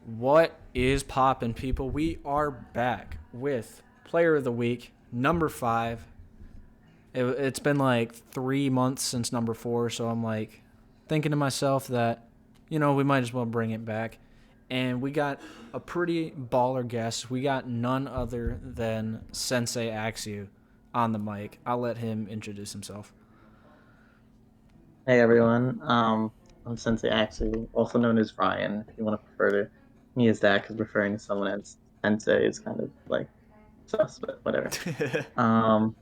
What is poppin', people? We are back with Player of the Week, number 5. It's been like 3 months since number 4, so I'm like thinking to myself that, we might as well bring it back. And we got a pretty baller guest. We got none other than Sensei Axew on the mic. I'll let him introduce himself. Hey everyone, I'm Sensei Axew, also known as Ryan. If you want to refer to me as that, because referring to someone as Sensei is kind of like sus, but whatever. Um,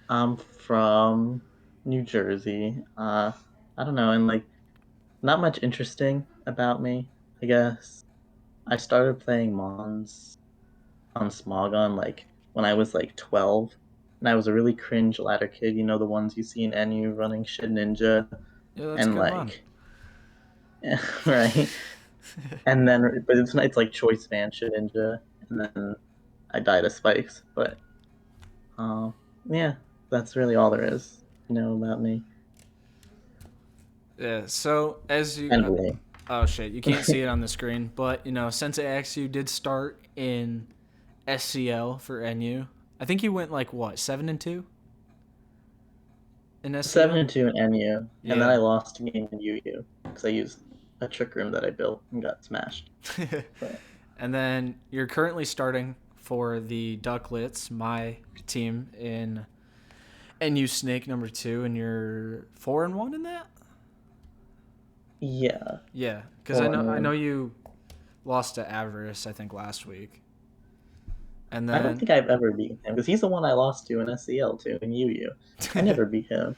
I'm from New Jersey. I don't know, and like not much interesting about me, I guess. I started playing Mons on Smogon like when I was like 12, and I was a really cringe ladder kid. You know the ones you see in NU running shit ninja, Yeah, that's a and good one. like, right. And then, but it's like choice fan shit ninja, and then I died of spikes. But uh, yeah, that's really all there is, about me. Yeah, so as you... Kind of lame. oh, shit, you can't see it on the screen, but, Sensei Axew did start in SCL for NU. I think you went like what, 7-2 in Seven SCL? and two in NU, and then I Yeah. lost a game in UU because I used a trick room that I built and got smashed. But And then you're currently starting for the Ducklets, my team in NU Snake number 2, and you're 4-1 in that. yeah, Yeah, because I four know and I know one. you lost to Avarice, I think, last week, and I don't then think I've ever beaten him because he's the one I lost to in SCL too in UU. I never beat him.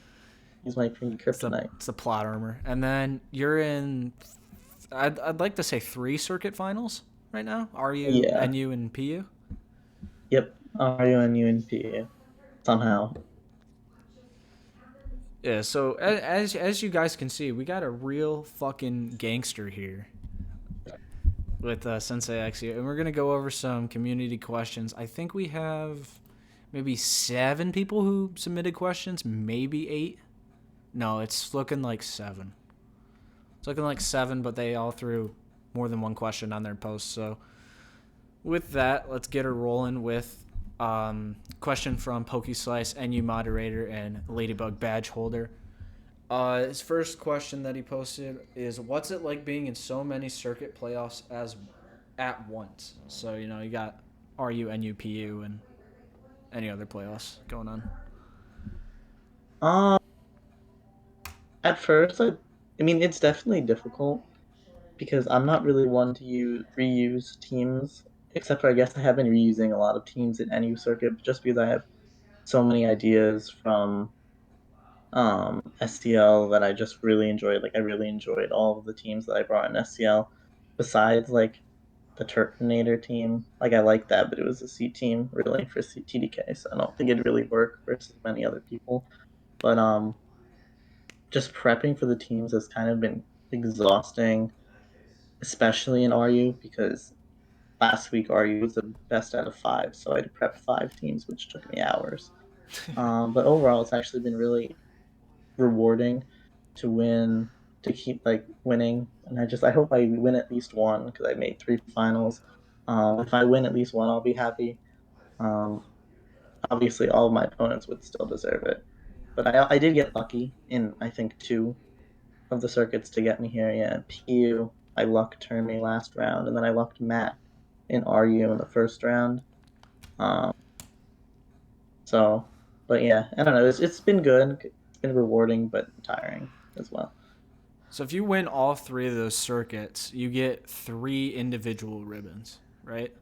He's my freaking kryptonite. it's the plot armor, and then you're in. I'd like to say 3 circuit finals right now. RU, Yeah. NU, and PU. Yep. RU and PU somehow. Yeah, so as you guys can see, we got a real fucking gangster here with Sensei Axia, and we're gonna go over some community questions. I think we have maybe 7 people who submitted questions, maybe 8. No, it's looking like 7. It's looking like 7, but they all threw more than one question on their post. So with that, let's get her rolling with question from PokeSlice, NU moderator and Ladybug badge holder. His first question that he posted is, "What's it like being in so many circuit playoffs as at once?" So you got RU, NU, PU, and any other playoffs going on. Um, at first, I mean, it's definitely difficult because I'm not really one to reuse teams, except for I guess I have been reusing a lot of teams in NU circuit, just because I have so many ideas from STL that I just really enjoyed. Like I really enjoyed all of the teams that I brought in STL, besides like the Turtonator team. Like I liked that, but it was a C team really for TDK, so I don't think it'd really work versus many other people. But just prepping for the teams has kind of been exhausting, especially in RU because last week RU was the best out of 5, so I had to prep 5 teams, which took me hours. But overall, it's actually been really rewarding to win, to keep like winning, and I hope I win at least one because I made 3 finals. If I win at least one, I'll be happy. Um, Obviously, all of my opponents would still deserve it, but I did get lucky in I think 2 of the circuits to get me here. Yeah, PU, I luck turned me last round, and then I lucked Matt in RU in the first round. Um, so, but yeah, I don't know. It's been good. It's been rewarding, but tiring as well. So if you win all 3 of those circuits, you get 3 individual ribbons, right?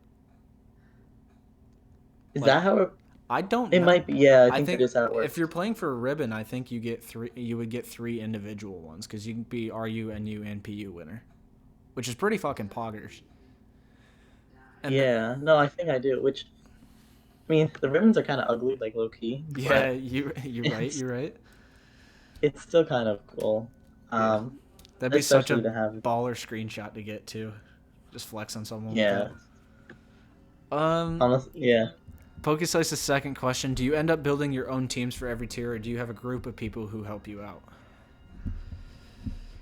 Is Like, that how I don't it know. might be? Yeah, I I think that think is how it if works. you're playing for a ribbon, I think you get 3. You would get 3 individual ones because you can be RU, NU, and PU winner, which is pretty fucking poggers. And Yeah, no, I think I do. Which I mean, the ribbons are kind of ugly, like low key, yeah, but you're right. it's You're right. it's still kind of cool. Yeah, Um, that'd be such Especially a to have, baller screenshot to get too. Just flex on someone with yeah, that. Um, honestly, yeah. PokeSlice's second question: do you end up building your own teams for every tier, or do you have a group of people who help you out?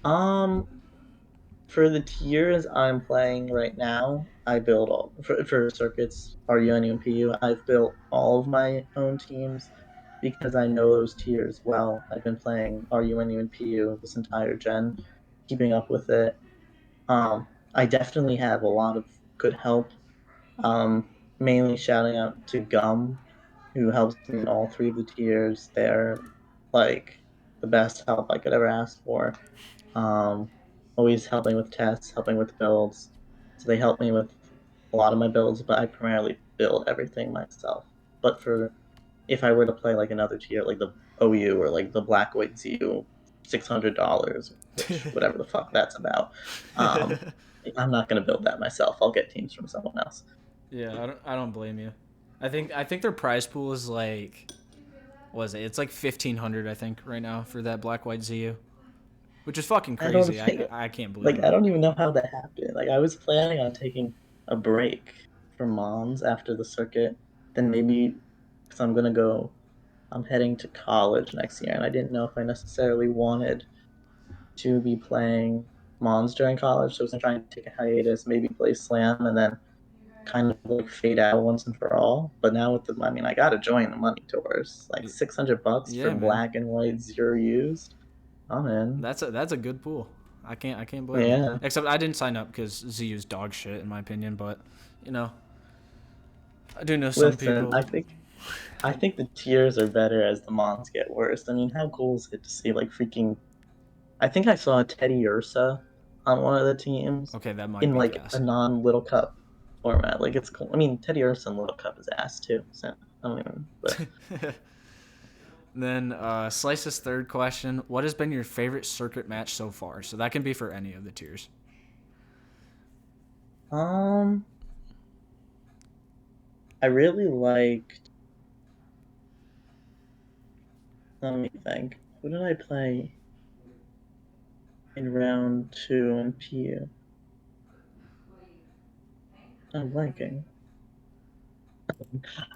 Um, For the tiers I'm playing right now, I build all for circuits, RU, NU, and PU. I've built all of my own teams because I know those tiers well. I've been playing RU, NU, and PU this entire gen, keeping up with it. I definitely have a lot of good help. Mainly shouting out to Gum, who helps me in all three of the tiers. They're like the best help I could ever ask for. Um, Always helping with tests, helping with builds. So they help me with a lot of my builds, but I primarily build everything myself. But for if I were to play like another tier, like the OU or like the Black White ZU, $600, which whatever the fuck that's about, um, I'm not gonna build that myself. I'll get teams from someone else. Yeah, I don't blame you. I think their prize pool is like, what is it? It's like 1,500, I think, right now for that black white ZU, which is fucking I don't crazy. think I can't believe like I it. don't even know how that happened. Like I was planning on taking a break from Mons after the circuit, then maybe because I'm heading to college next year, and I didn't know if I necessarily wanted to be playing Mons during college. So I was trying to take a hiatus, maybe play Slam, and then kind of like fade out once and for all. But now with I mean, I gotta join the money tours. Like $600 for Yeah, man. black and white zero used. I'm in. That's a good pool. I can't blame you. Yeah. Except I didn't sign up because ZU's dog shit in my opinion. But you know, I do know some Listen, people. I think the tiers are better as the Mons get worse. I mean, how cool is it to see like freaking I think I saw Teddy Ursa on one of the teams Okay, that might in be like a gas. non Little Cup format. Like it's cool. I mean, Teddy Ursa in Little Cup is ass too. So I don't even. But Then Slice's third question: what has been your favorite circuit match so far? So that can be for any of the tiers. um, I really liked. Let me think. Who did I play in round two in PU? I'm blanking.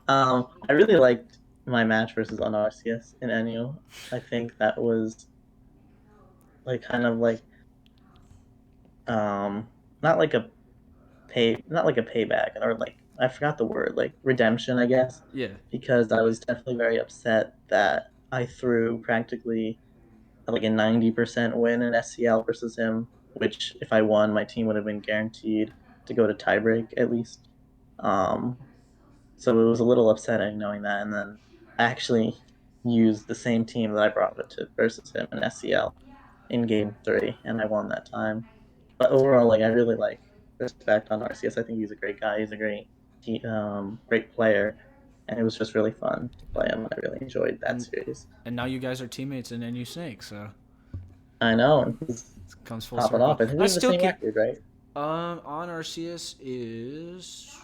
I really liked my match versus on RCS in NU. I think that was like kind of like um not like a not like a payback or like I forgot the word, like redemption, I guess, Yeah. because I was definitely very upset that I threw practically like a 90% win in SCL versus him, which if I won, my team would have been guaranteed to go to tiebreak at least. Um, so it was a little upsetting knowing that, and then I actually used the same team that I brought it to versus him in SCL in game three, and I won that time. But overall, like I really like respect on RCS. I think he's a great guy. He's a great player, and it was just really fun to play him. I really enjoyed that And series. and now you guys are teammates in NU Snake, so I know, and he's it comes full popping circle. off. I think I we have the still same can't. record, right? On Arceus is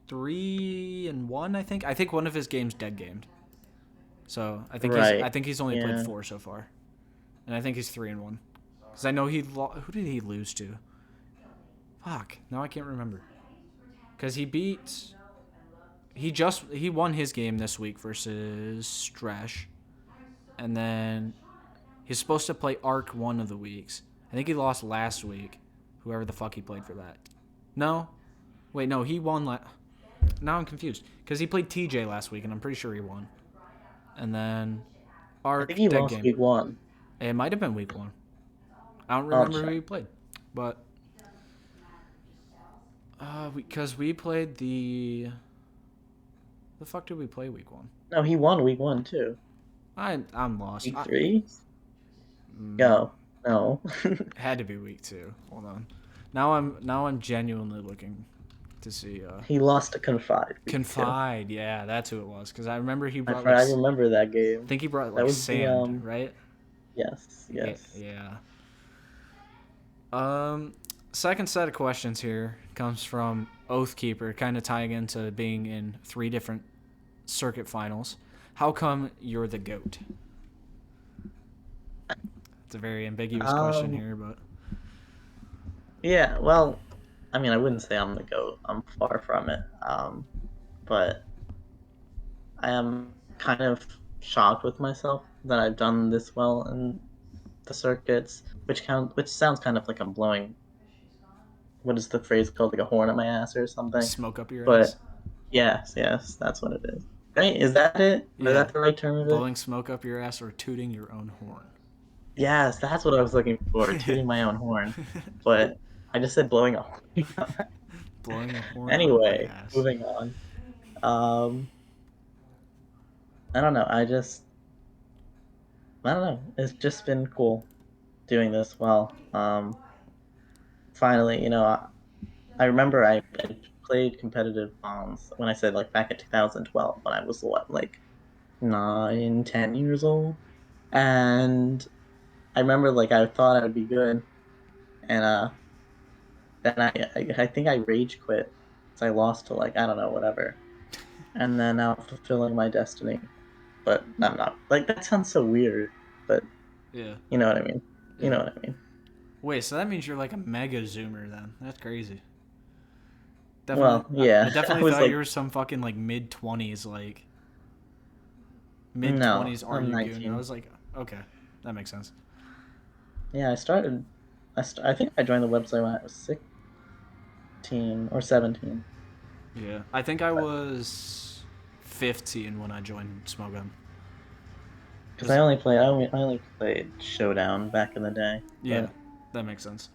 3-1. I think one of his games dead gamed. So I Right. think he's only played Yeah. 4 so far, and I think he's 3-1. Because I know who did he lose to? Fuck. Now I can't remember. Because he won his game this week versus Stresh, and then he's supposed to play Arc one of the weeks. I think he lost last week. Whoever the fuck he played for that. No, wait, no, he won. Now I'm confused because he played TJ last week, and I'm pretty sure he won. And then I think Arc he dead lost game. week one. It might have been week 1. I don't I'll remember who check. he played, but because we played the fuck did we play week 1? No, he won week one too. I'm lost. Week three? Mm, Yo, no. had to be week 2. Hold on. Now I'm genuinely looking to see. He lost to Confide week two. Confide, yeah, that's who it was. Because I remember he I brought I remember that I game. think he brought That like was the sand, right? yes, Yeah, yes. yeah. Um, Second set of questions here comes from Oathkeeper, kind of tying into being in 3 different circuit finals. How come you're the GOAT? It's a very ambiguous question Um here, but yeah, well, I mean I wouldn't say I'm the GOAT. I'm far from it. But I am kind of shocked with myself that I've done this well in the circuits, which sounds kind of like I'm blowing, what is the phrase called, like a horn at my ass or something. Smoke up your ass. But yes, that's what it is. Right? Is that it? Is Yeah, that the right term of it? blowing smoke up your ass or tooting your own horn. Yes, that's what I was looking for, tooting my own horn. But I just said blowing a horn. Blowing a horn up my Anyway, ass. moving on. Um, I don't know. I don't know. It's just been cool doing this well. Finally, I remember I played competitive bonds when I said like back in 2012 when I was what, like 9, 10 years old. And I remember like I thought I would be good, and then I think I rage quit because I lost to like I don't know whatever, and then now I'm fulfilling my destiny. But I'm not, like, that sounds so weird, but Yeah, you know what I mean. You yeah. know what I mean. Wait, so that means you're like a mega zoomer then? That's crazy. Definitely, Well, I yeah, I definitely was thought you like, were some fucking like mid twenties, like mid no, twenties I'm Aryu goon. I 19. was like, okay, that makes sense. Yeah, I started. I think I joined the website when I was 16 or 17. Yeah, I think I was 15 when I joined Smogun. Because Cause I only played Showdown back in the day. yeah, But that makes sense.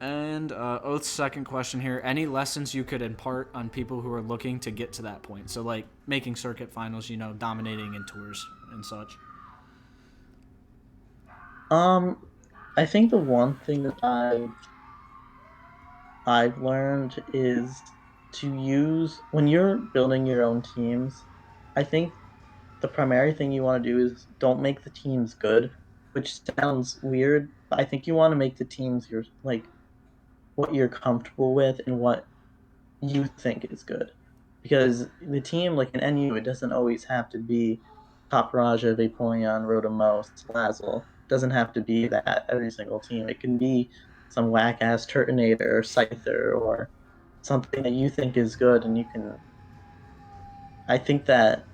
And Oath's second question here: any lessons you could impart on people who are looking to get to that point? So like making circuit finals, dominating in tours and such. um, I think the one thing that I've learned is to use when you're building your own teams. I think the primary thing you want to do is don't make the teams good, which sounds weird, but I think you want to make the teams your like what you're comfortable with and what you think is good. Because the team, like in NU, it doesn't always have to be Top Raja, Vaporeon, Rotom, Salazzle. It doesn't have to be that every single team. It can be some whack ass Turtonator or Scyther or something that you think is good, and you can. I think that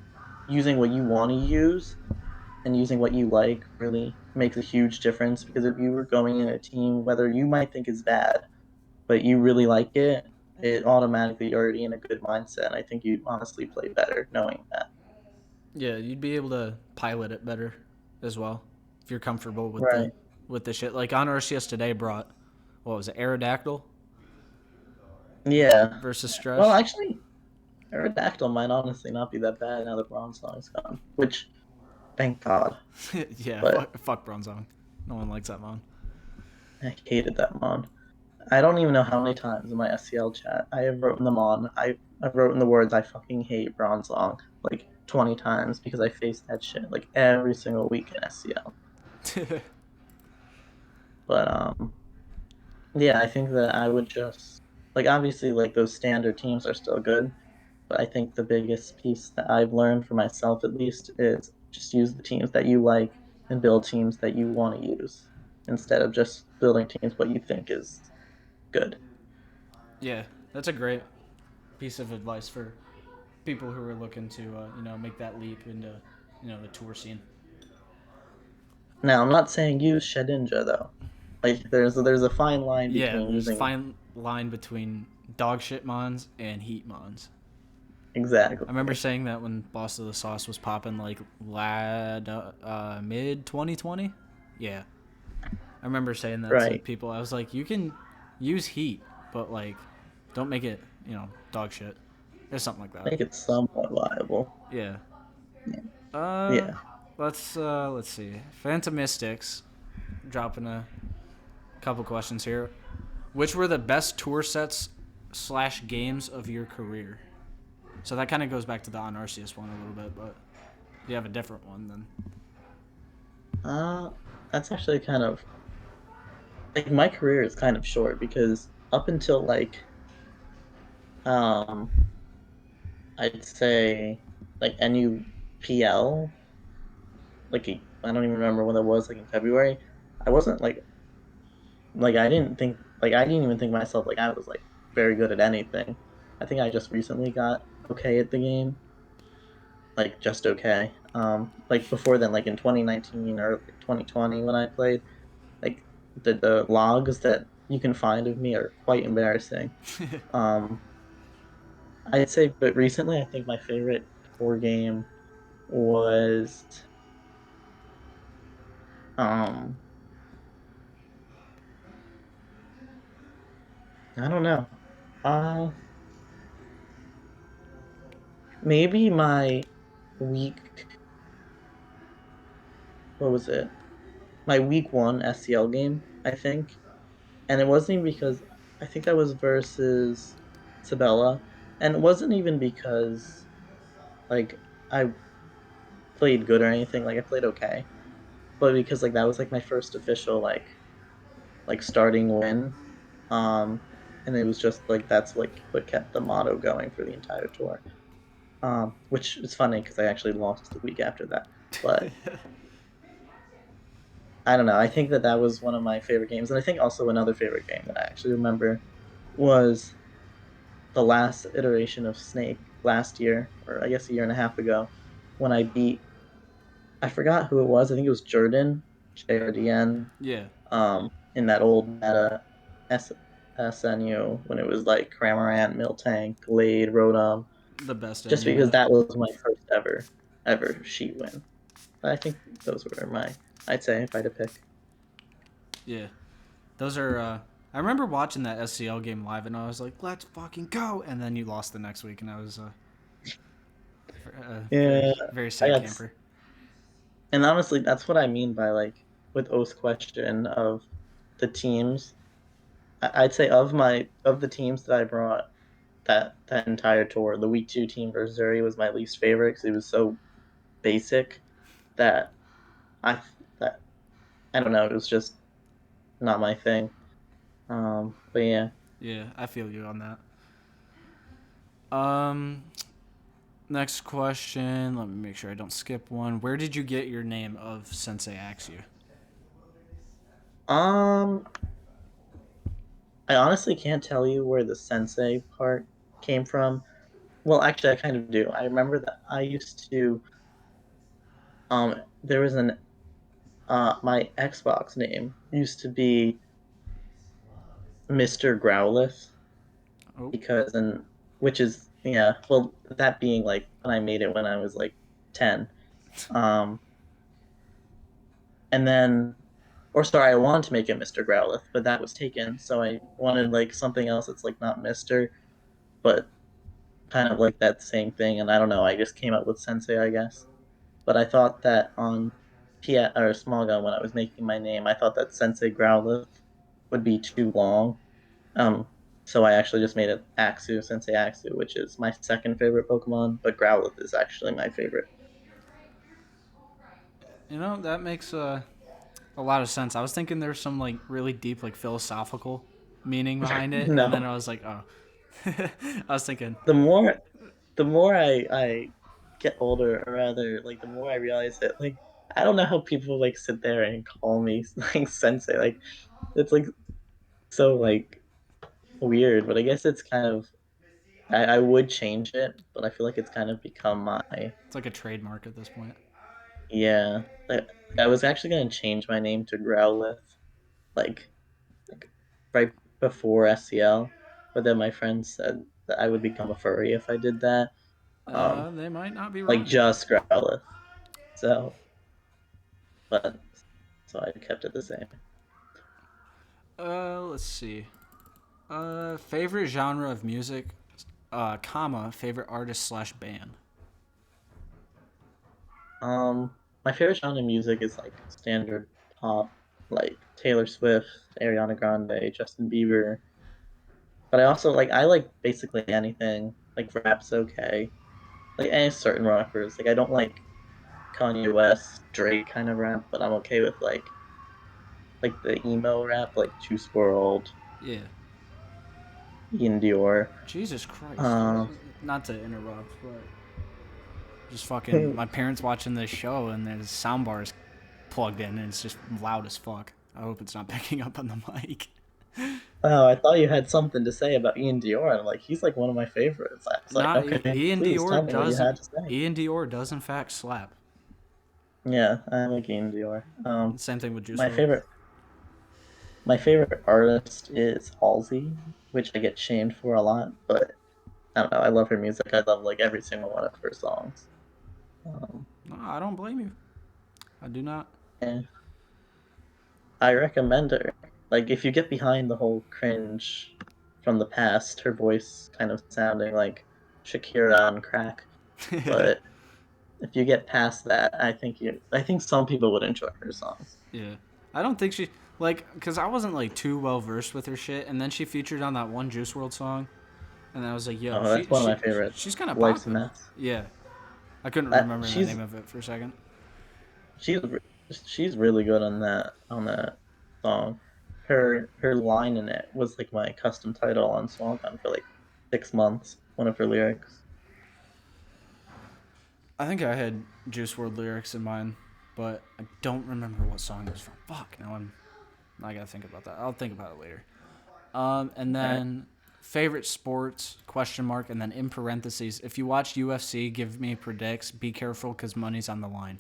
using what you want to use and using what you like really makes a huge difference, because if you were going in a team, whether you might think is bad, but you really like it automatically you're already in a good mindset. And I think you honestly play better knowing that. Yeah, you'd be able to pilot it better as well if you're comfortable with the Right. with the shit. Like on RCS today brought what was it, Aerodactyl Yeah. versus Well, Stress. actually, Aerodactyl might honestly not be that bad now that Bronze Song's gone, which, thank God. Yeah, But fuck Bronzong. No one likes that mon. I hated that mon. I don't even know how many times in my SCL chat I have written them on. I've written the words "I fucking hate Bronze Song" like 20 times because I face that shit like every single week in SCL. But yeah, I think that I would just like, obviously, like, those standard teams are still good, but I think the biggest piece that I've learned for myself at least is just use the teams that you like and build teams that you want to use instead of just building teams what you think is good. Yeah, that's a great piece of advice for people who are looking to make that leap into the tour scene. Now, I'm not saying use Shedinja though. Like, there's a fine line Yeah, between there's a using fine line between dog shit mons and heat mons. I remember exactly saying that when Boss of the Sauce was popping like mid 2020. Yeah, I remember saying that to right. people. I was like, you can use heat, but like, don't make it dog shit or something like that. Make it somewhat viable. Yeah. Yeah. Uh, Yeah. let's see. Phantom Mystics dropping a couple questions here. Which were the best tour sets slash games of your career? So that kind of goes back to the on Arceus one a little bit, but you have a different one then. Uh, that's actually kind of like, my career is kind of short because up until like um I'd say like NUPL, like I don't even remember when that was, like in February. I wasn't like I didn't even think myself like I was like very good at anything. I think I just recently got okay at the game, like just okay. Like before then, like in 2019 or like 2020 when I played, like the logs that you can find of me are quite embarrassing. Um, I'd say, but recently I think my favorite core game was um I don't know. Uh Maybe my week what was it? My week one SCL game, I think. And it wasn't even because I think that was versus Sabella. And it wasn't even because like I played good or anything, like I played okay. But because like that was like my first official like starting win. Um and it was just like that's like what kept the motto going for the entire tour. Which is funny because I actually lost the week after that. But I don't know. I think that that was one of my favorite games, and I think also another favorite game that I actually remember was the last iteration of Snake last year, or I guess a year and a half ago, when I beat I forgot who it was. I think it was Jordan JRDN, Yeah, in that old meta S- SNU when it was like Cramorant, Miltank, Glade, Rotom. the best Just NU because meta. that was my first ever sheet win. I think those were my. I'd say if I had to pick. Yeah, those are. I remember watching that SCL game live, and I was like, "Let's fucking go!" And then you lost the next week, and I was very, Yeah, very I sad got camper. And honestly, that's what I mean by like with Oath's question of the teams. I'd say of the teams that I brought that entire tour, the week two team versus Zuri was my least favorite because it was so basic that I that I don't know, it was just not my thing. But yeah. Yeah, I feel you on that. Um, Next question. Let me make sure I don't skip one. Where did you get your name of Sensei Axew? Um, I honestly can't tell you where the sensei part came from. Well, actually, I kind of do. I remember that I used to there was an my Xbox name used to be Mr. Growlithe Oh, because and which is yeah, well that being like when I made it when I was like 10. Um and then or sorry, I wanted to make it Mr. Growlithe, but that was taken, so I wanted like something else that's like not Mr. but kind of like that same thing and I don't know, I just came up with Sensei, I guess. But I thought that on P or Small Gun when I was making my name, I thought that Sensei Growlithe would be too long. Um, so I actually just made it Axew, Sensei Axew, which is my second favorite Pokemon, but Growlithe is actually my favorite. that makes a lot of sense. I was thinking there's some like really deep like philosophical meaning behind it, and then No, I was like, oh, I was thinking, the more the more I get older, or rather, like the more I realize that like I don't know how people like sit there and call me like Sensei. Like it's like so like weird, but I guess it's kind of I would change it, but I feel like it's kind of become my it's like a trademark at this point. yeah. Like, I was actually gonna change my name to Growlithe, like like right before SCL, but then my friend said that I would become a furry if I did that. They might not be Like wrong. just Growlithe. So, but so I kept it the same. Let's see. Favorite genre of music, comma, favorite artist slash band. My favorite genre of music is like standard pop, like Taylor Swift, Ariana Grande, Justin Bieber. But I also I like basically anything. Like rap's okay. Like any certain rappers. Like I don't like Kanye West, Drake kind of rap, but I'm okay with like the emo rap, like Juice World, Yeah. Ian Dior. Jesus Christ. Um, Not to interrupt, but just fucking my parents watching this show and there's soundbar is plugged in and it's just loud as fuck. I hope it's not picking up on the mic. oh, I thought you had something to say about Ian Dior. I'm like, he's like one of my favorites. I was like, Nah, okay, Ian please tell Dior me what you does. had to say. Ian Dior does in fact slap. Yeah, I like Ian Dior. Same thing with Juice My WRLD. favorite my favorite artist is Halsey, which I get shamed for a lot, but I don't know. I love her music. I love like every single one of her songs. Um, No, I don't blame you. I do not. and I recommend her. Like if you get behind the whole cringe from the past, her voice kind of sounding like Shakira on crack, but if you get past that, I think some people would enjoy her songs. Yeah. I don't think she like because I wasn't like too well versed with her shit, and then she featured on that one Juice WRLD song, and I was like, yo, Oh, that's one of my favorites. she's kind of Life's a popping. mess. Yeah. I couldn't That remember the name of it for a second. she's she's really good on that song. Her line in it was like my custom title on Swangon for like 6 months. One of her lyrics. I think I had Juice WRLD lyrics in mind, but I don't remember what song it was from. Fuck. I gotta think about that. I'll think about it later. And All right. then favorite sports question mark, and then in parentheses, if you watch UFC, give me predicts. Be careful because money's on the line.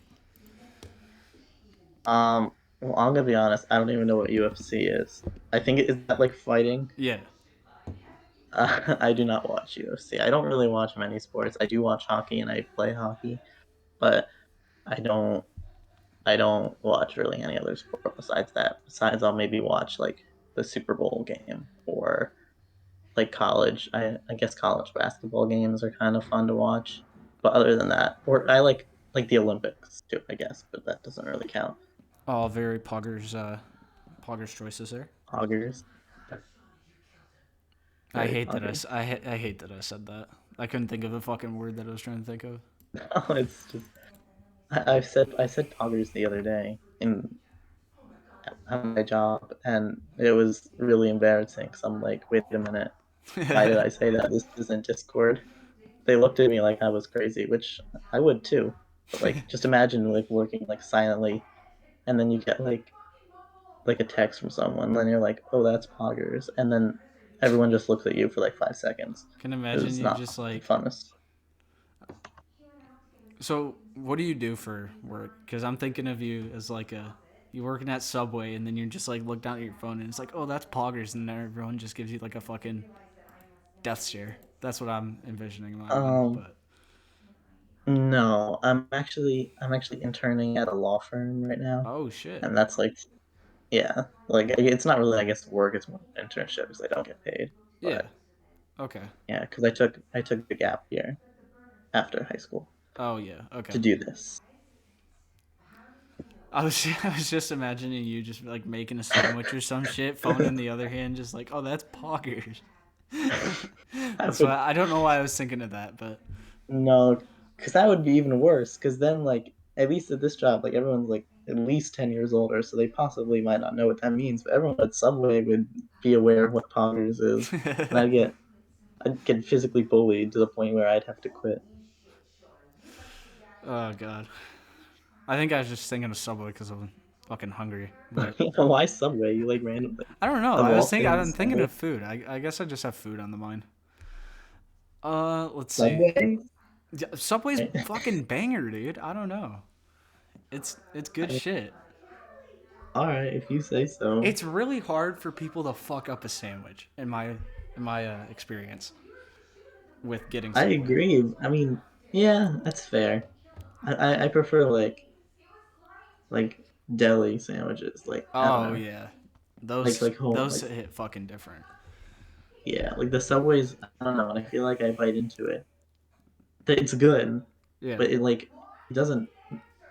Well, I'm gonna be honest. I don't even know what UFC is. I think is that like fighting. Yeah. I do not watch UFC. I don't really watch many sports. I do watch hockey and I play hockey, but I don't. I don't watch really any other sport besides that. Besides, I'll maybe watch like the Super Bowl game or like college. I guess college basketball games are kind of fun to watch. But other than that, or I like the Olympics too, I guess, but that doesn't really count. All very Poggers choices there. Augers, I very hate that poggers. I hate that I said that. I couldn't think of the fucking word that I was trying to think of. No, it's just I said poggers the other day in at my job, and it was really embarrassing. Because I'm like, wait a minute, why did I say that? This isn't Discord. They looked at me like I was crazy, which I would too. But like, just imagine like working like silently, and then you get like a text from someone, and then you're like, oh, that's poggers, and then everyone just looks at you for like 5 seconds. Can It imagine was you not just the like. funnest. So, what do you do for work? Because I'm thinking of you as like you working at Subway, and then you're just like look down at your phone, and it's like, oh, that's Poggers, and then everyone just gives you like a fucking death stare. That's what I'm envisioning in my mind. Um, But no, I'm actually interning at a law firm right now, oh shit. and that's like yeah, like it's not really I guess work. It's more an internship because I don't get paid. Yeah. But Okay. yeah, because I took the gap year after high school Oh yeah. Okay. to do this. I was just imagining you just like making a sandwich or some shit, phone in the other hand, just like, oh, that's Poggers. I That's why would I don't know why I was thinking of that, but no, because that would be even worse. Because then, like, at least at this job, like everyone's like at least 10 years older, so they possibly might not know what that means. But everyone at Subway would be aware of what poggers is, and I'd get physically bullied to the point where I'd have to quit. oh god. I think I was just thinking of Subway because I'm fucking hungry, but Why Subway? You like random like I don't know. of all I'm things, thinking Subway. of food. I guess I just have food on the mind. Let's see. Subway? Yeah, Subway's Right? fucking banger, dude. I don't know. It's good I, shit. all right, if you say so. It's really hard for people to fuck up a sandwich in my experience with getting I Subway. agree. I mean, yeah, that's fair. I prefer like deli sandwiches. Like I don't Oh know, yeah, those like home those like hit fucking different. yeah, like the Subways. I don't know. And I feel like I bite into it. It's good, Yeah, but it doesn't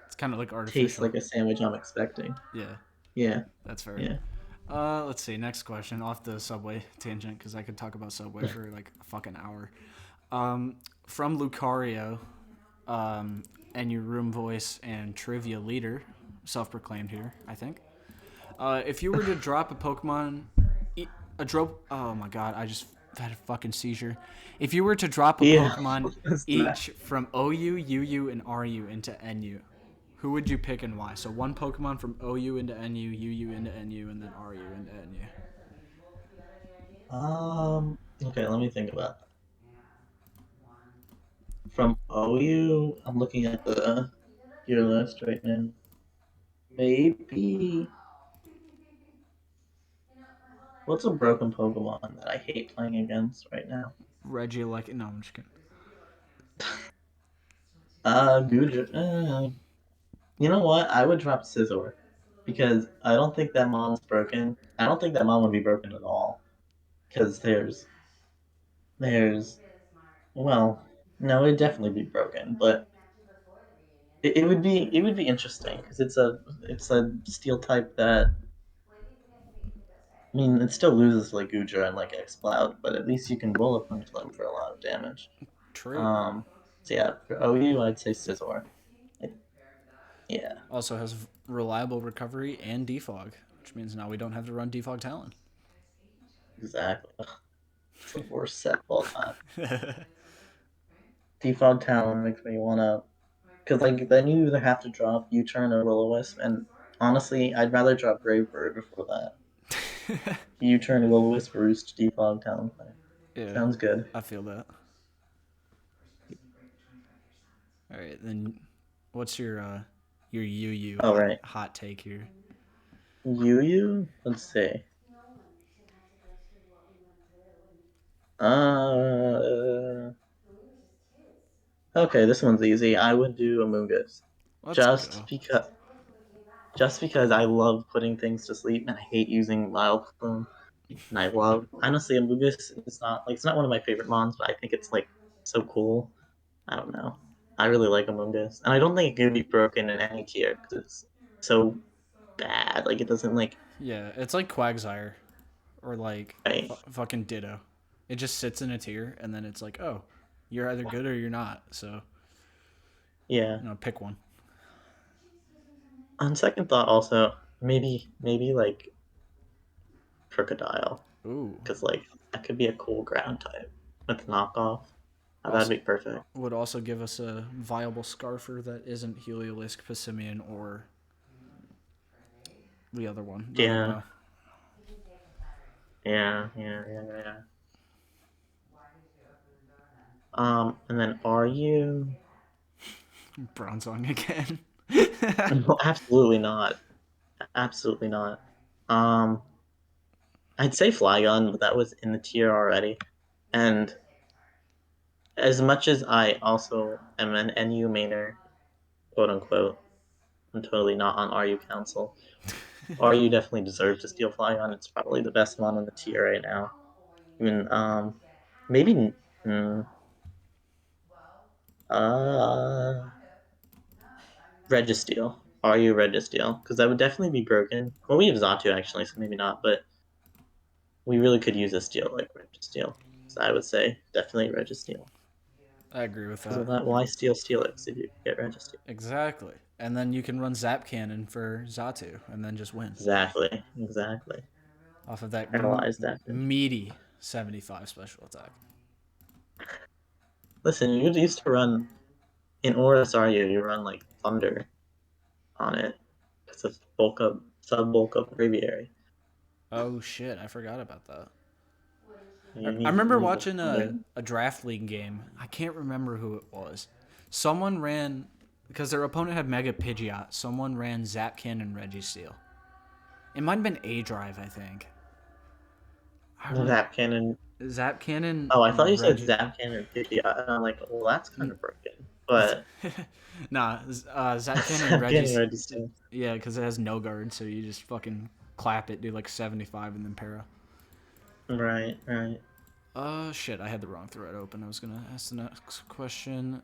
it's kind of like taste artificial. like a sandwich I'm expecting. Yeah, Yeah, that's fair. yeah. Let's see. Next question off the Subway tangent because I could talk about Subway for like a fucking hour. From Lucario, and your room voice and trivia leader, self-proclaimed here, I think. If you were to drop a Pokemon, a drop. Oh my god, I just had a fucking seizure. If you were to drop a Yeah, Pokemon what's that? each from OU, UU, and RU into NU, who would you pick and why? So one Pokemon from OU into NU, UU into NU, and then RU into NU. Okay, let me think about that. From OU, I'm looking at the your list right now. Maybe what's a broken Pokemon that I hate playing against right now? Reggie like no, I'm just kidding. Guja. You know what? I would drop Scizor because I don't think that mon's broken. I don't think that mon would be broken at all because there's well, no, it'd definitely be broken, but it would be interesting because it's a steel type that I mean it still loses like Guja and like Exploud, but at least you can bullet punch them for a lot of damage. True. Um, so yeah, for OU I'd say Scizor. Like, yeah, Also has reliable recovery and defog, which means now we don't have to run defog Talon. exactly. Ugh, it's the worst set of all time. Defog Talon makes me wanna because like then you either have to drop U-turn or Will-O-Wisp, and honestly, I'd rather drop Brave Bird before that. U-turn Will-O-Wisp Roost Defog Talon play. Yeah, Sounds good. I feel that. All right, then what's your UU All right, hot take here? Yu. Let's see. Uh, okay, this one's easy. I would do Amoonguss Let's just go. because just because I love putting things to sleep and I hate using Vileplume. And I love honestly Amoonguss is not like it's not one of my favorite mons, but I think it's like so cool. I don't know. I really like Among Us, and I don't think it can be broken in any tier because it's so bad. Like it doesn't like Yeah, it's like Quagsire or like right. fucking Ditto. It just sits in a tier and then it's like, oh, you're either good or you're not. So Yeah. pick one. On second thought, also maybe like Crocodile Ooh. because like that could be a cool ground type with knockoff. That'd Also, be perfect. would also give us a viable Scarfer that isn't Heliolisk, Passimian, or the other one. I don't Yeah. know. Yeah. And then are you? Bronzong again. No, absolutely not. Absolutely not. Um, I'd say Flygon, but that was in the tier already. And as much as I also am an NU mainer, quote unquote, I'm totally not on RU Council. RU definitely deserves to steal Flygon. It's probably the best one on the tier right now. Even maybe uh Registeel. RU Registeel. Because that would definitely be broken. Well, we have Zatu actually, so maybe not, but we really could use a steal like Registeel. So I would say definitely Registeel. I agree with Because that. of that, why steal Steelix if you get Registeel? Exactly. And then you can run Zap Cannon for Zatu and then just win Exactly. off of that Paralyze that bitch. meaty 75 special attack. Listen, you used to run in Orisario, you run like Thunder on it. It's a bulk up, sub bulk up Braviary. Oh shit, I forgot about that. You I need you remember need the watching Thunder. a draft league game. I can't remember who it was. Someone ran because their opponent had Mega Pidgeot. Someone ran Zap Cannon Registeel. It might have been A Drive, I think. I rem- Zap Cannon. Zap Cannon Oh, I thought you said Regi. Zap Cannon Pidgeot, and I'm like, well, that's kind of broken. But Nah, Zap Cannon Zap Cannon Regis. Registeel. Yeah, because it has no guard, so you just fucking clap it, do like 75, and then para. Right. Shit, I had the wrong thread open. I was gonna ask the next question.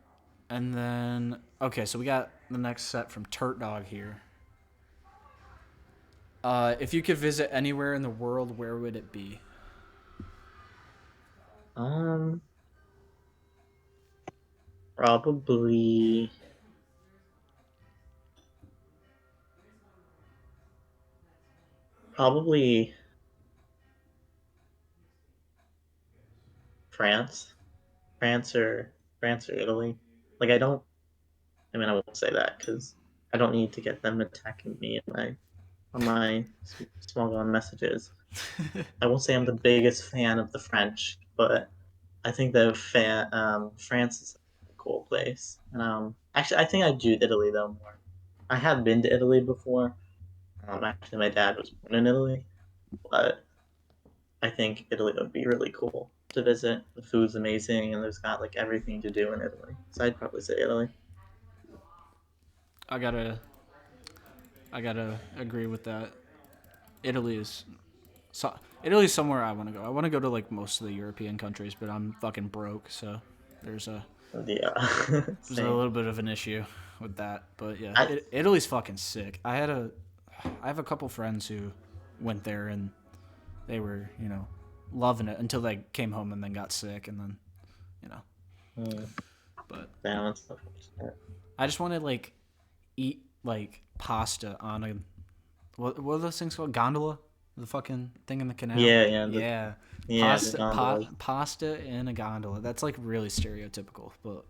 And then, okay, so we got the next set from Turt Dog here. If you could visit anywhere in the world, where would it be? Um, probably, probably France, France or France or Italy. Like I don't. I mean, I won't say that because I don't need to get them attacking me in my on my small gun messages. I won't say I'm the biggest fan of the French, but I think that France is a cool place. And actually, I think I do Italy though more. I have been to Italy before. Actually, my dad was born in Italy, but I think Italy would be really cool to visit. The food's amazing, and there's got like everything to do in Italy. So I'd probably say Italy. I gotta I gotta agree with that. Italy is Italy's somewhere I want to go. I want to go to like most of the European countries, but I'm fucking broke, so there's a Yeah, there's a same. little bit of an issue with that. But yeah, I Italy's fucking sick. I have a couple friends who went there and they were loving it until they came home and then got sick and then you know. mm, But balance. Unfortunate. I just want to like eat like pasta on a what are those things called? Gondola, the fucking thing in the canal. Yeah, yeah, Yeah, the pasta gondolas. pasta in a gondola. That's like really stereotypical, but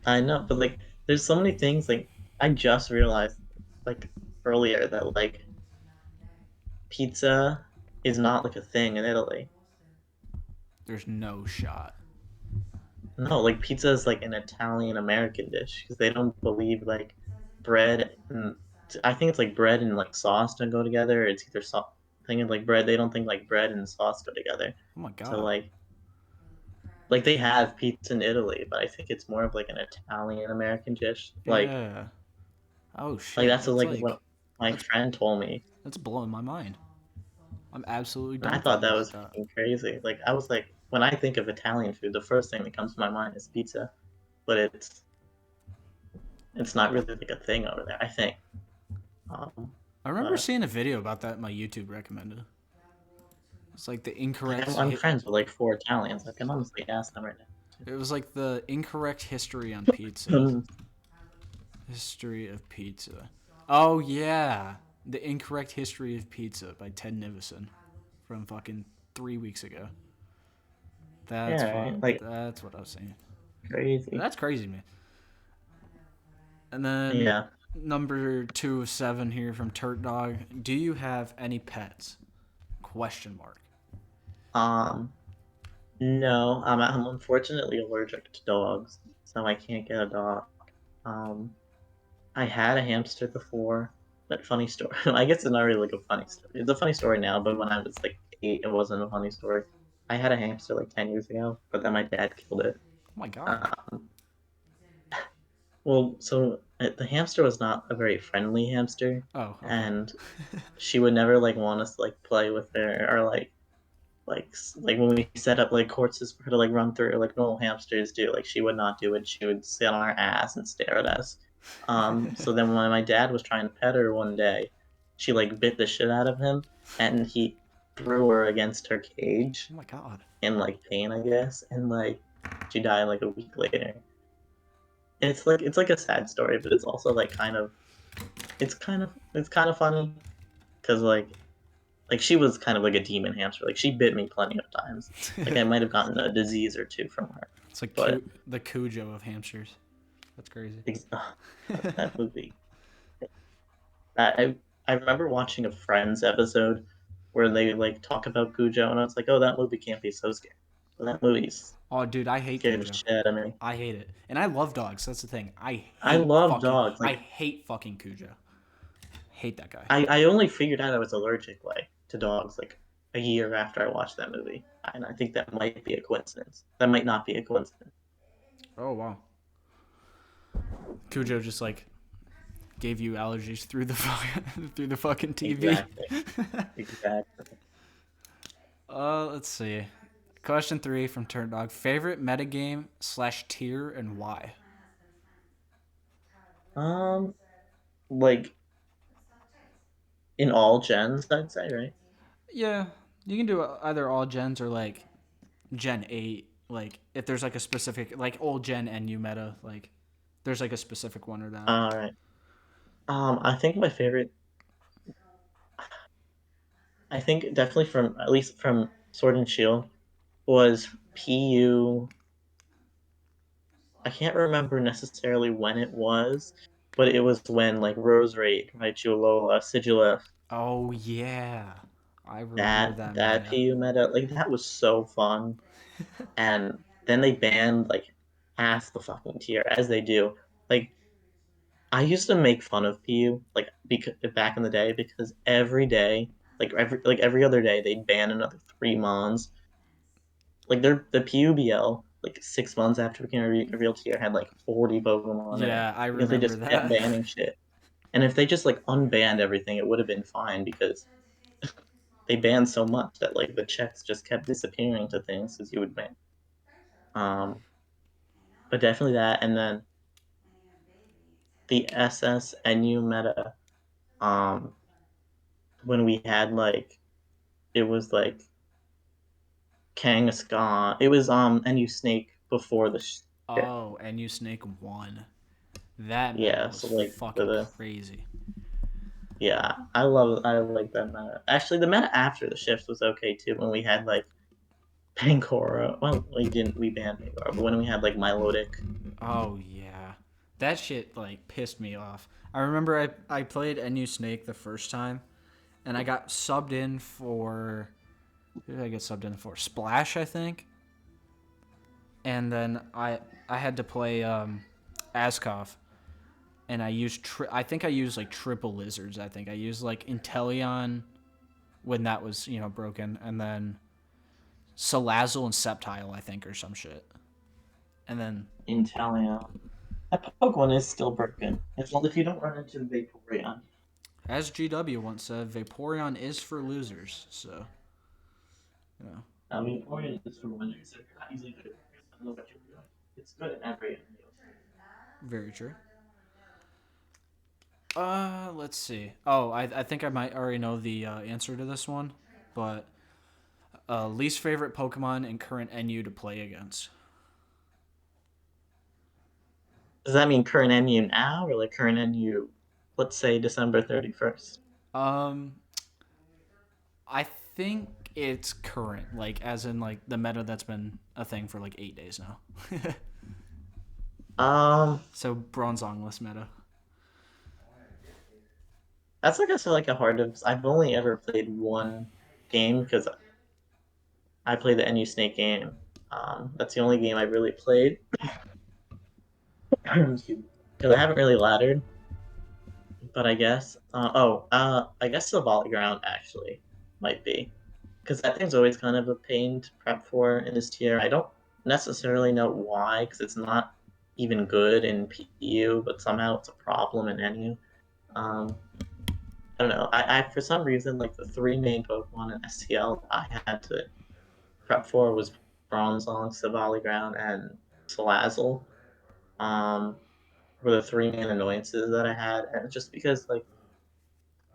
I know, but like, there's so many things. Like, I just realized, like, earlier that like pizza is not like a thing in Italy. there's no shot. No, like pizza is like an Italian American dish because they don't believe like bread and I think it's like bread and like sauce don't go together. It's either thing like bread. They don't think like bread and sauce go together. Oh my So god. like they have pizza in Italy, but I think it's more of like an Italian American dish. Yeah. Oh Like shit. that's like what my That's friend told me. that's blowing my mind. I'm absolutely And I thought dumbfounded that about was that. fucking crazy. Like I was like, when I think of Italian food, the first thing that comes to my mind is pizza, but it's not really like a thing over there. I think. Um, I remember but seeing a video about that in my YouTube recommended. It's like the like incorrect. I'm friends with like four Italians. I can honestly ask them right It was like the incorrect history on pizza. now. History of pizza. Oh yeah, the incorrect history of pizza by Ted Nivison from fucking 3 weeks ago. That's Yeah, fun. right? Like That's what I was saying. crazy. That's crazy, man. And then Yeah. number 2 of 7 here from Turt Dog. Do you have any pets? Question mark. Um. No, I'm unfortunately allergic to dogs, so I can't get a dog. Um. I had a hamster before, but funny story. I guess it's not really like a funny story. It's a funny story now, but when I was like 8, it wasn't a funny story. I had a hamster like 10 years ago, but then my dad killed it. Oh my god. Um, well, so the hamster was not a very friendly hamster, Oh, okay. and she would never like want us to like play with her or like when we set up like courses for her to like run through like normal hamsters do. Like she would not do it. She would sit on her ass and stare at us. So then when my dad was trying to pet her one day, she like bit the shit out of him, and he threw her against her cage Oh my god. in like pain, I guess, and like she died like a week later. And it's like a sad story, but it's also like it's kind of funny because like she was kind of like a demon hamster. Like she bit me plenty of times. Like I might have gotten a disease or two from her. It's like But the Cujo of hamsters. That's crazy. that would be. I remember watching a Friends episode where they like talk about Cujo, and I was like, oh, that movie can't be so scary. But that movie's Oh, dude, I hate scared the Cujo. shit out of me. I hate it, and I love dogs. That's the thing. I love dogs. I Like hate fucking Cujo. Hate that guy. I only figured out I was allergic like to dogs like a year after I watched that movie, and I think that might be a coincidence. That might not be a coincidence. Oh wow. Cujo just like gave you allergies through the through the fucking TV. Exactly. Exactly. Let's see. Question 3 from Turn Dog. Favorite metagame / tier and why? Um, like in all gens, I'd say, right? Yeah, you can do either all gens or like Gen 8. Like if there's like a specific like old Gen NU meta, like there's like a specific one or not. All right. I think my favorite. I think definitely from at least from Sword and Shield was PU. I can't remember necessarily when it was, but it was when like Rose Raid, Raichu Alola, Sigilif, Oh yeah, I remember that that that meta. PU meta, like that was so fun. And then they banned like past the fucking tier as they do. Like I used to make fun of PU like because back in the day because every day, every other day, they'd ban another three mons. Like the PUBL like 6 months after becoming a real tier had like 40 Pokemon in it Yeah, I because they remember just kept that. banning shit. And if they just like unbanned everything, it would have been fine because they banned so much that like the checks just kept disappearing to things because you would ban. Um, but definitely that, and then the SSNU meta. Um, when we had like it was like Kangaskhan. It was NU Snake before the shit. Oh, and you Snake won. That meta Yeah, was so like fucking the crazy. yeah, I like that meta. Actually, the meta after the shift was okay too when we had like Pangoro. Well, we banned Pangoro, but when we had like Milotic. Oh yeah, that shit like pissed me off. I remember I played NU Snake the first time, and I got subbed in for who did I get subbed in for? Splash, I think. And then I had to play Askov, and I think I used like triple lizards. I think I used like Inteleon when that was broken, and then Salazzle and Sceptile, I think, or some shit. And then Inteleon. That Pokemon is still broken. As long as you don't run into Vaporeon. as GW once said, Vaporeon is for losers. So you know, I mean, Vaporeon is for winners. If you're not using Vaporeon, I don't know what you're doing. It's good in every MU. very true. Let's see. Oh, I think I might already know the answer to this one, but least favorite Pokemon in current NU to play against. Does that mean current MU now or like current MU, let's say December 31st? Um, I think it's current, like as in like the meta that's been a thing for like 8 days now. Um, So Bronzongless meta. that's like I feel like a hard to. I've only ever played one game because I play the NU Snake game. That's the only game I really played. Because I haven't really laddered, but I guess. I guess the volley ground actually might be because that thing's always kind of a pain to prep for in this tier. I don't necessarily know why because it's not even good in PU, but somehow it's a problem in NU. Um, I don't know. I for some reason like the three main Pokemon in STL I had to prep for was Bronzong, Savali Ground, and Salazzle. Um, were the three main annoyances that I had, and just because like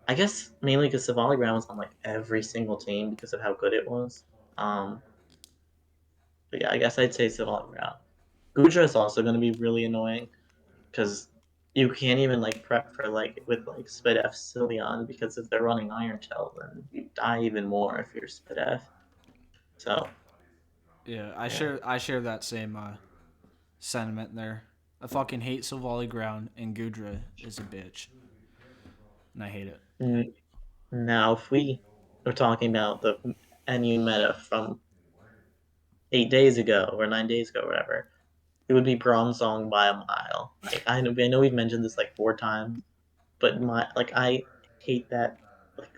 I guess mainly because Savali Ground was on like every single team because of how good it was. Um, but yeah, I guess I'd say Savali Ground. Gudra is also going to be really annoying because you can't even like prep for like with like Spit F Sylveon because if they're running Iron Tail, then you die even more if you're Spit F. So Yeah, yeah. I share that same sentiment there. I fucking hate Silvally Ground, and Gudra is a bitch, and I hate it. Now, if we are talking about the NU meta from 8 days ago or 9 days ago, or whatever, it would be Bronzong by a mile. Like I know we've mentioned this like 4 times, but I hate that like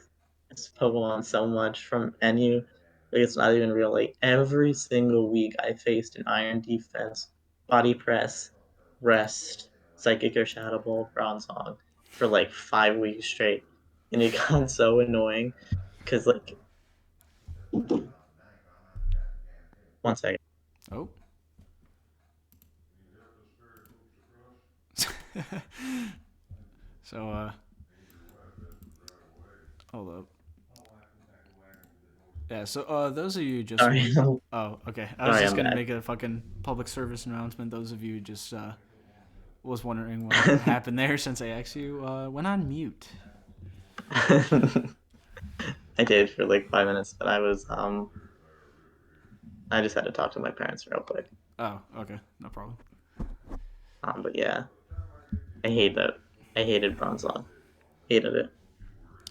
this Pokemon so much from NU. Like it's not even real. Like every single week I faced an Iron Defense, Body Press, Rest, Psychic or Shadow Ball, Bronzong for like 5 weeks straight, and it got so annoying because like 1 second. Oh. So hold up. Yeah. So those of you just Sorry, oh, okay. I was sorry, just I'm gonna back. make a fucking public service announcement. Those of you just was wondering what happened there. Sensei Axew went on mute. I did for like 5 minutes, but I just had to talk to my parents real quick. Oh, okay, no problem. But yeah, I hate that. I hated Bronzong. Hated it.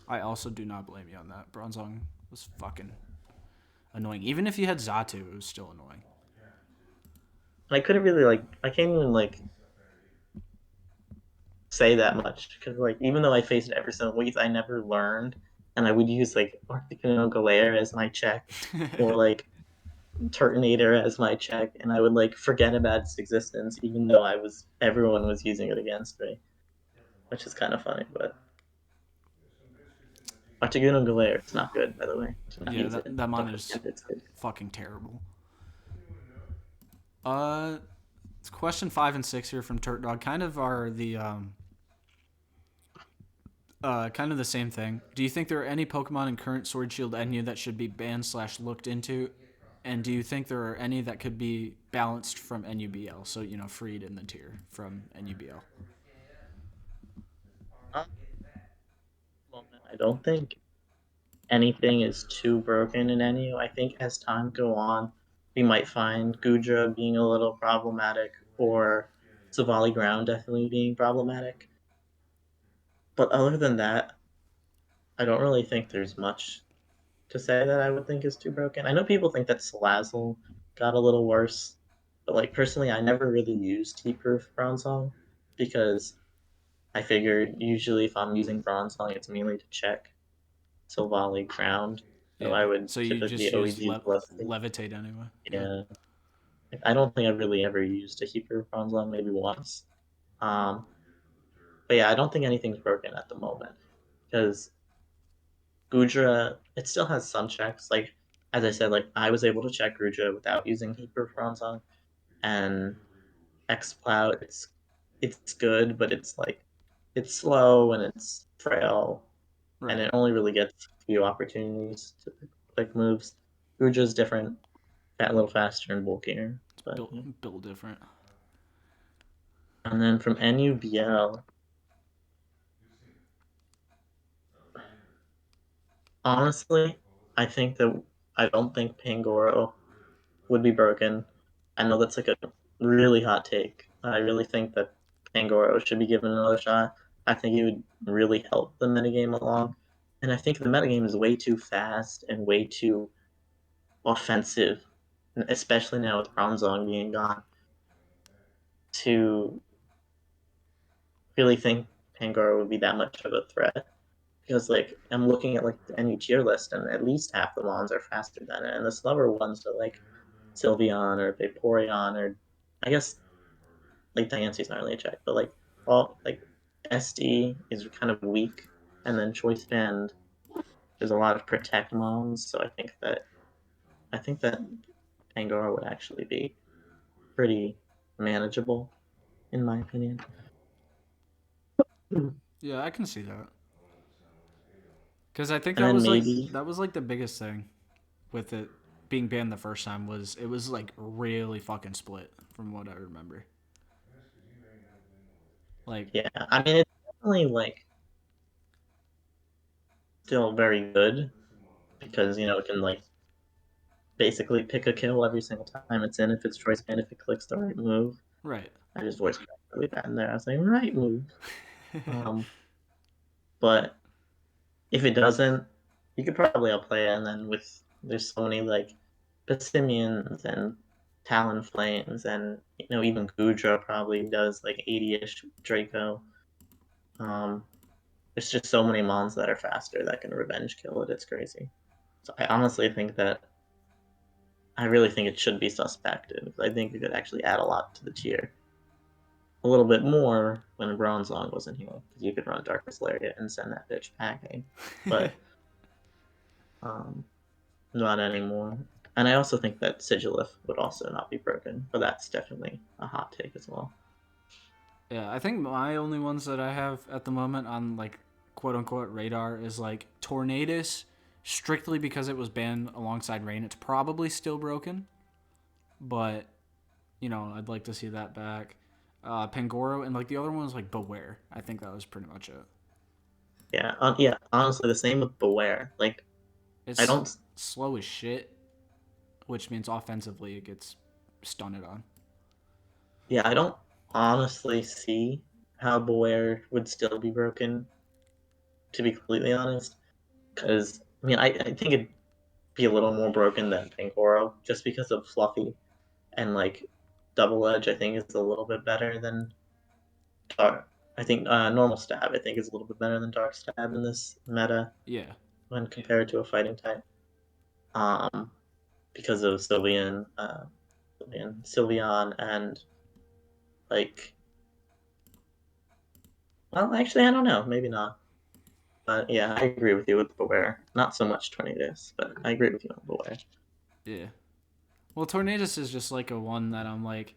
I also do not blame you on that. Bronzong was fucking annoying. Even if you had Zatu, it was still annoying. And I couldn't really like I can't even like say that much because like even though I faced it every single week, I never learned, and I would use like Orthicano Galare as my check, or like Turtonator as my check, and I would like forget about its existence, even though I was everyone was using it against me, which is kind of funny. But Octagonal Galare is not good, by the way. Do not Yeah, use that it. that mon Don't is pretend it's good. fucking terrible. Uh, it's question 5 and 6 here from Turt Dog. Kind of are the kind of the same thing. Do you think there are any Pokemon in current Sword Shield NU that should be banned slash looked into? And do you think there are any that could be balanced from NUBL? So, freed in the tier from NUBL. At the moment, I don't think anything is too broken in any. I think as time go on, we might find Gudra being a little problematic, or Savali Ground definitely being problematic. But other than that, I don't really think there's much to say that I would think is too broken. I know people think that Salazzle got a little worse, but like personally, I never really used Heat Proof Bronzong because I figured usually if I'm using Bronzong, it's mainly to check Silvally Ground. So Yeah. I would So you just typically always use use Levitate. levitate anyway. Yeah. Yeah, I don't think I've really ever used a Heat Proof Bronzong, maybe once. Um, but yeah, I don't think anything's broken at the moment because Gudra, it still has some checks. Like as I said, like I was able to check Gudra without using Heatproof Bronzong, and Xcloud, it's good, but it's like it's slow and it's frail, and Right. it only really gets a few opportunities to click moves. Gudra's different, a little faster and bulkier, It's but built yeah. built different. And then from NUBL, honestly, I think that I don't think Pangoro would be broken. I know that's like a really hot take. I really think that Pangoro should be given another shot. I think it would really help the metagame along. And I think the metagame is way too fast and way too offensive, especially now with Bronzong being gone, to really think Pangoro would be that much of a threat. Because like I'm looking at like the NU tier list and at least half the Mons are faster than it. And the slower ones are like Sylveon or Vaporeon or I guess like Diance's not really a check, but like all like SD is kind of weak, and then Choice Band there's a lot of protect mons, so I think that Pangoro would actually be pretty manageable in my opinion. And Yeah, I can see that. Because I think that then was like maybe the biggest thing with it being banned the first time was it was like really fucking split from what I remember. Like, yeah, I mean it's definitely like still very good because it can like basically pick a kill every single time it's in if it's Choice Band if it clicks the right move. right. I just voice cracked really bad in there. I was like, right move. Um, but if it doesn't, you could probably outplay it. And then with there's so many like Passimians and Talonflames, and even Gudra probably does like 80-ish Draco. Um, there's just so many mons that are faster that can revenge kill it. It's crazy. So I honestly think that I really think it should be suspected. I think it could actually add a lot to the tier. A little bit more when Bronzong wasn't here because you could run Darkest Lariat and send that bitch packing, but um, not anymore. And I also think that Sigilif would also not be broken, but that's definitely a hot take as well. Yeah, I think my only ones that I have at the moment on like quote unquote radar is like Tornadus, strictly because it was banned alongside Rain. It's probably still broken, but I'd like to see that back. Pangoro and like the other one was like Beware. I think that was pretty much it. Yeah, yeah. Honestly, the same with Beware. Like, I It's don't. slow as shit, which means offensively it gets stunted on. Yeah, I don't honestly see how Beware would still be broken. To be completely honest, because I think it'd be a little more broken than Pangoro just because of Fluffy and like double edge I think is a little bit better than dark. I think normal stab I think is a little bit better than dark stab in this meta Yeah. when compared to a fighting type. Um, because of Sylveon, and like, well, actually, I don't know, maybe not. But yeah, I agree with you with Beware. Not so much Tornadus, but I agree with you on Beware. Yeah. Well, Tornadus is just like a one that I'm like,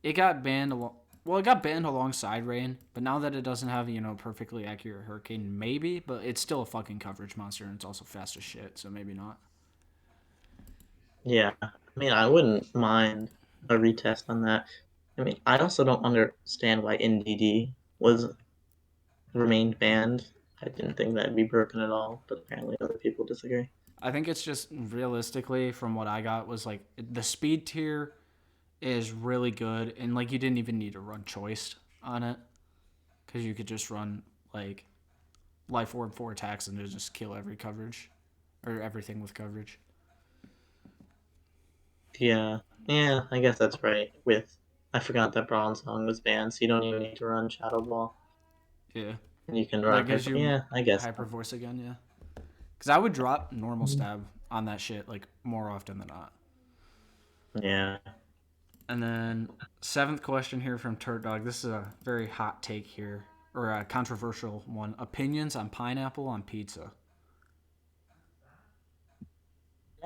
it got banned well, it got banned alongside Rain, but now that it doesn't have, perfectly accurate Hurricane, maybe, but it's still a fucking coverage monster and it's also fast as shit, so maybe not. Yeah, I mean, I wouldn't mind a retest on that. I mean, I also don't understand why NDD was remained banned. I didn't think that'd be broken at all, but apparently other people disagree. I think it's just realistically, from what I got, was like the speed tier is really good, and like you didn't even need to run choice on it because you could just run like life orb 4 attacks and just kill every coverage or everything with coverage. Yeah, yeah, I guess that's right. I forgot that Bronze Song was banned, so you don't even need to run Shadow Ball. Yeah, And you can that run gives Hyper. you Yeah, I guess hyper so. voice again. Yeah, because I would drop normal stab on that shit like more often than not. Yeah. And then seventh question here from Turt Dog. This is a very hot take here, or a controversial one. Opinions on pineapple on pizza.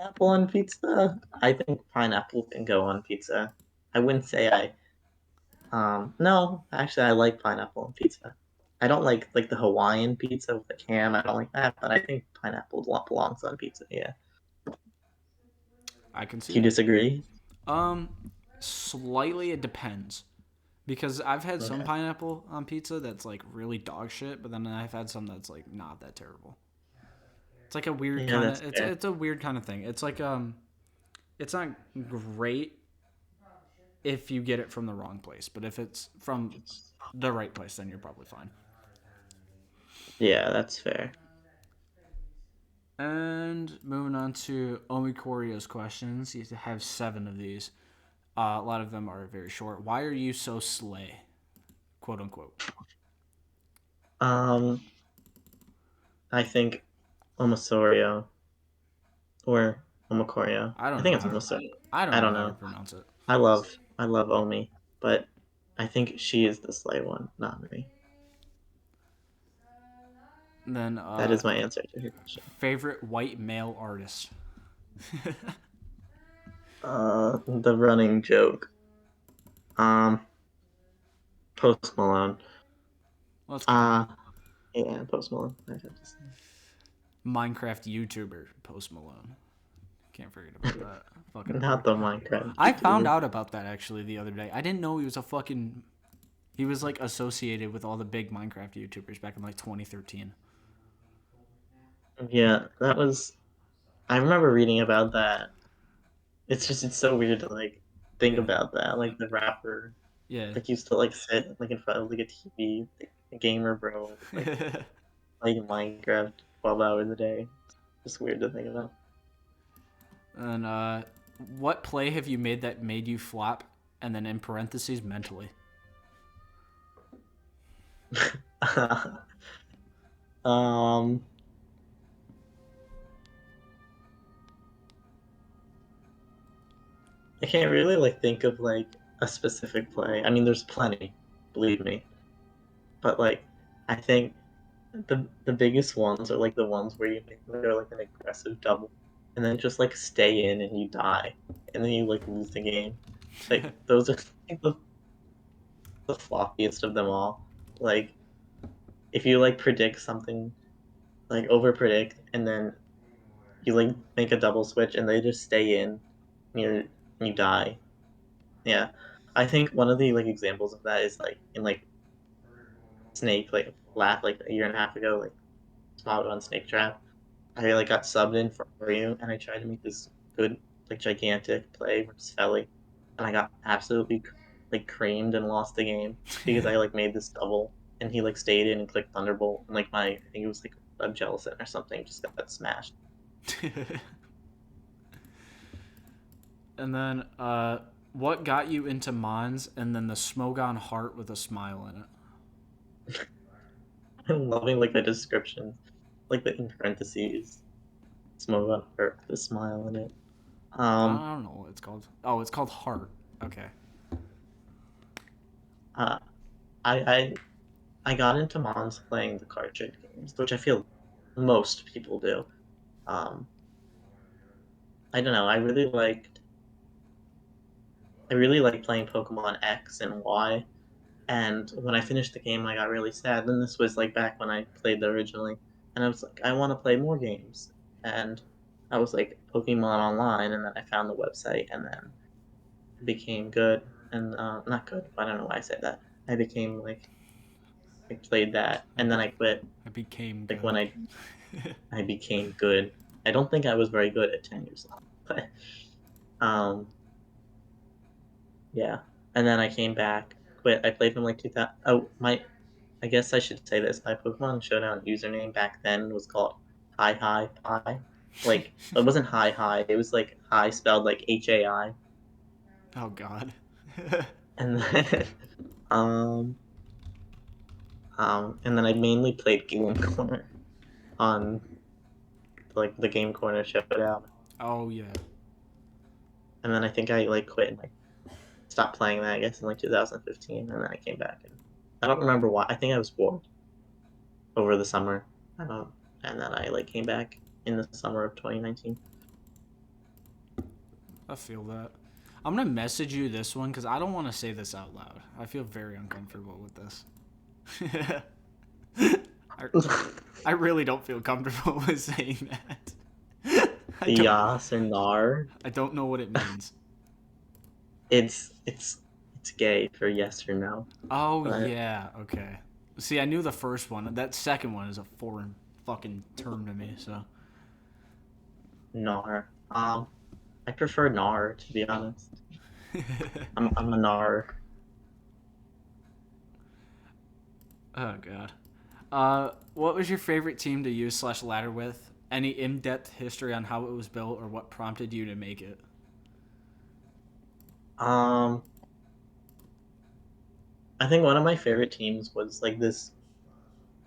Apple on pizza? I think pineapple can go on pizza. I wouldn't say I no, actually I like pineapple on pizza. I don't like the Hawaiian pizza with the ham. I don't like that, but I think pineapple belongs on pizza. Yeah. I can Do see you that. disagree? Um, Slightly it depends because I've had some Okay. pineapple on pizza that's like really dog shit, but then I've had some that's like not that terrible. It's like a weird Yeah, kind of that's it's fair. it's a weird kind of thing. It's like it's not great if you get it from the wrong place, but if it's from the right place, then you're probably fine. Yeah, that's fair. And moving on to Omikorio's questions, you have 7 of these. A lot of them are very short. Why are you so slay? Quote unquote. Um, I think Omosorio or Omokorio. I I don't know think it's how to. Omosorio. I don't I know don't how to know. pronounce it. I love Omi, but I think she is the slay one, not me. And then That is my answer to your question. favorite white male artist. The running joke. Um, Post Malone. Let's go. Uh, yeah, Post Malone. I have to say. Minecraft YouTuber Post Malone. Can't forget about that. Fucking Not hard. the Minecraft I found YouTuber. out about that actually the other day. I didn't know he was a fucking. He was like associated with all the big Minecraft YouTubers back in like 2013. Yeah, that was. I remember reading about that. It's so weird to like think Yeah. about that. Like the rapper Yeah. like used to like sit like in front of like a TV, like, a gamer bro, like playing Minecraft 12 hours a day. Just weird to think about. And what play have you made that made you flop? And then in parentheses, mentally. um, I can't really like think of like a specific play. I mean, there's plenty, believe me. But like, I think the biggest ones are like the ones where you make like, like an aggressive double, and then just like stay in and you die, and then you like lose the game. Like those are like, the floppiest of them all. Like if you like predict something, like over predict, and then you like make a double switch, and they just stay in, and you die. Yeah, I think one of the like examples of that is like in like Snake, like a year and a half ago, like spot on Snake Trap. I like got subbed in for you, and I tried to make this good, like gigantic play versus Felly, and I got absolutely like creamed and lost the game because I like made this double, and he like stayed in and clicked Thunderbolt, and like I think it was like Web Jellicent or something, just got smashed. And then What got you into Mons and then the Smogon heart with a smile in it? I'm loving like the description, like the in parentheses, smoke on earth, the smile in it. Um, I don't know what it's called. Oh, it's called Heart. Okay. uh, I I got into Mons playing the cartridge games, which I feel most people do. Um, I don't know. I really liked playing Pokemon X and Y. And when I finished the game, I got really sad. And this was like back when I played originally, and I was like, I want to play more games. And I was like Pokemon Online, and then I found the website, and then I became good. And not good. I don't know why I said that. I became like I played that, I, and then be- I quit. I became Like when good. I became good. I don't think I was very good at 10 years old, but um yeah. And then I came back, quit. I played from like 2000. Oh my! I guess I should say this. My Pokemon Showdown username back then was called Hi Hi Pie. Like it wasn't Hi Hi. It was like Hi spelled like HAI. Oh God. And then um and then I mainly played Game Corner on like the Game Corner Showdown. Oh yeah. And then I think I like quit and like stopped playing that I guess in like 2015, and then I came back and I don't remember why. I think I was bored over the summer. And then I like came back in the summer of 2019. I feel that. I'm gonna message you this one because I don't want to say this out loud. I feel very uncomfortable with this. I, I really don't feel comfortable with saying that. I don't. Yas or Nar. I don't know what it means. It's it's it's gay for yes or no. Oh But yeah. Okay. See, I knew the first one. That second one is a foreign fucking term to me. So. Nar. I prefer Nar to be honest. I'm a Nar. Oh God. What was your favorite team to use slash ladder with? Any in-depth history on how it was built or what prompted you to make it? Um I think one of my favorite teams was like this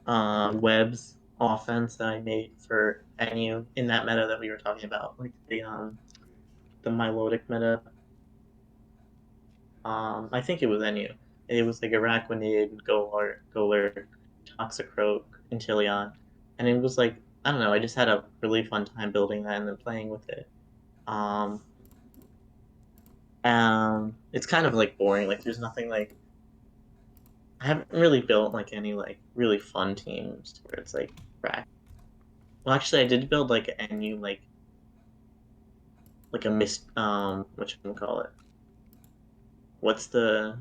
webs offense that I made for NU in that meta that we were talking about, like the Milotic meta. I think it was NU. It was like Araquanid, Golurk, Toxicroak, Inteleon, and it was like I don't know. I just had a really fun time building that and then playing with it. Um, it's kind of like boring. Like there's nothing like I haven't really built like any like really fun teams where it's like crack. Well, actually, I did build like a NU like a mist what you call it? What's the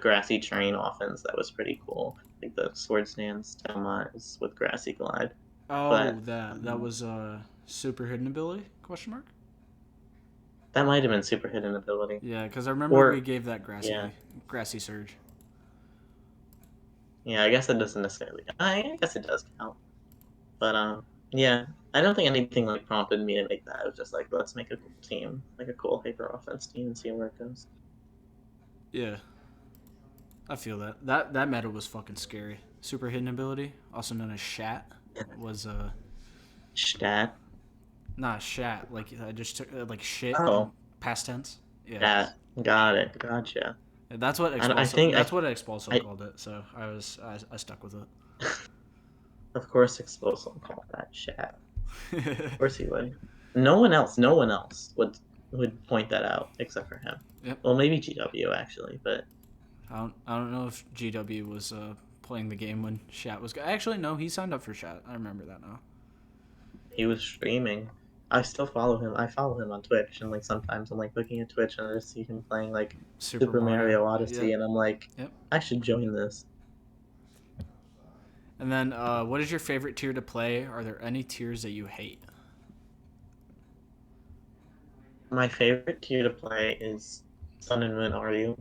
grassy terrain offense that was pretty cool, like the sword stance Telmars with grassy glide. Oh, But that was a super hidden ability? Question mark. that might have been super hidden ability, Yeah, because I remember we or gave that yeah, grassy surge. yeah. I guess it doesn't necessarily. I guess it does count, but yeah. I don't think anything like prompted me to make that. It was just like let's make a cool team, like a cool hyper offense team, and see where it goes. Yeah, I feel that. That meta was fucking scary. Super hidden ability, also known as Shat, was Stat. not Shat. Like I just took like shit in Oh, past tense. Yeah, stat. Got it. Gotcha. that's what I think That's what Expulso I called it. So I stuck with of course Explosive called that shat. it. Of course he would. No one else would point that out except for him. Yep. Well, maybe GW actually, but I don't know if GW was playing the game when Shat was. Actually, no, he signed up for Shat. I remember that now. he was streaming. I still follow him. I follow him on Twitch, and like sometimes I'm like looking at Twitch and I just see him playing like Super Super Mario. Mario Odyssey, Yep. and I'm like, Yep. I should join this. And then, what is your favorite tier to play? Are there any tiers that you hate? My favorite tier to play is Sun and Moon. Are you?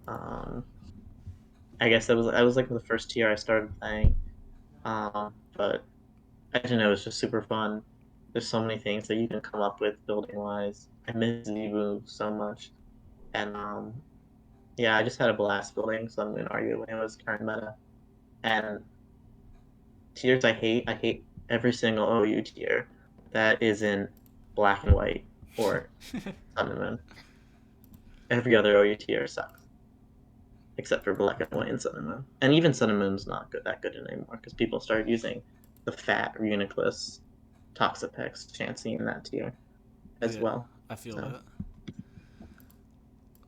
Um, I guess that was like the first tier I started playing. But I don't know, it's just super fun. There's so many things that you can come up with building wise. I miss Zebu so much. And yeah, I just had a blast building Sun Moon arguably it was current meta. And tiers I hate every single OU tier that isn't black and white or Sun and Moon. Every other OU tier sucks. Except for black and white and Sun and Moon. And even Sun and Moon's not that good anymore because people started using the fat Uniclus Toxapex Chansey in that tier as Yeah, well. I feel So that.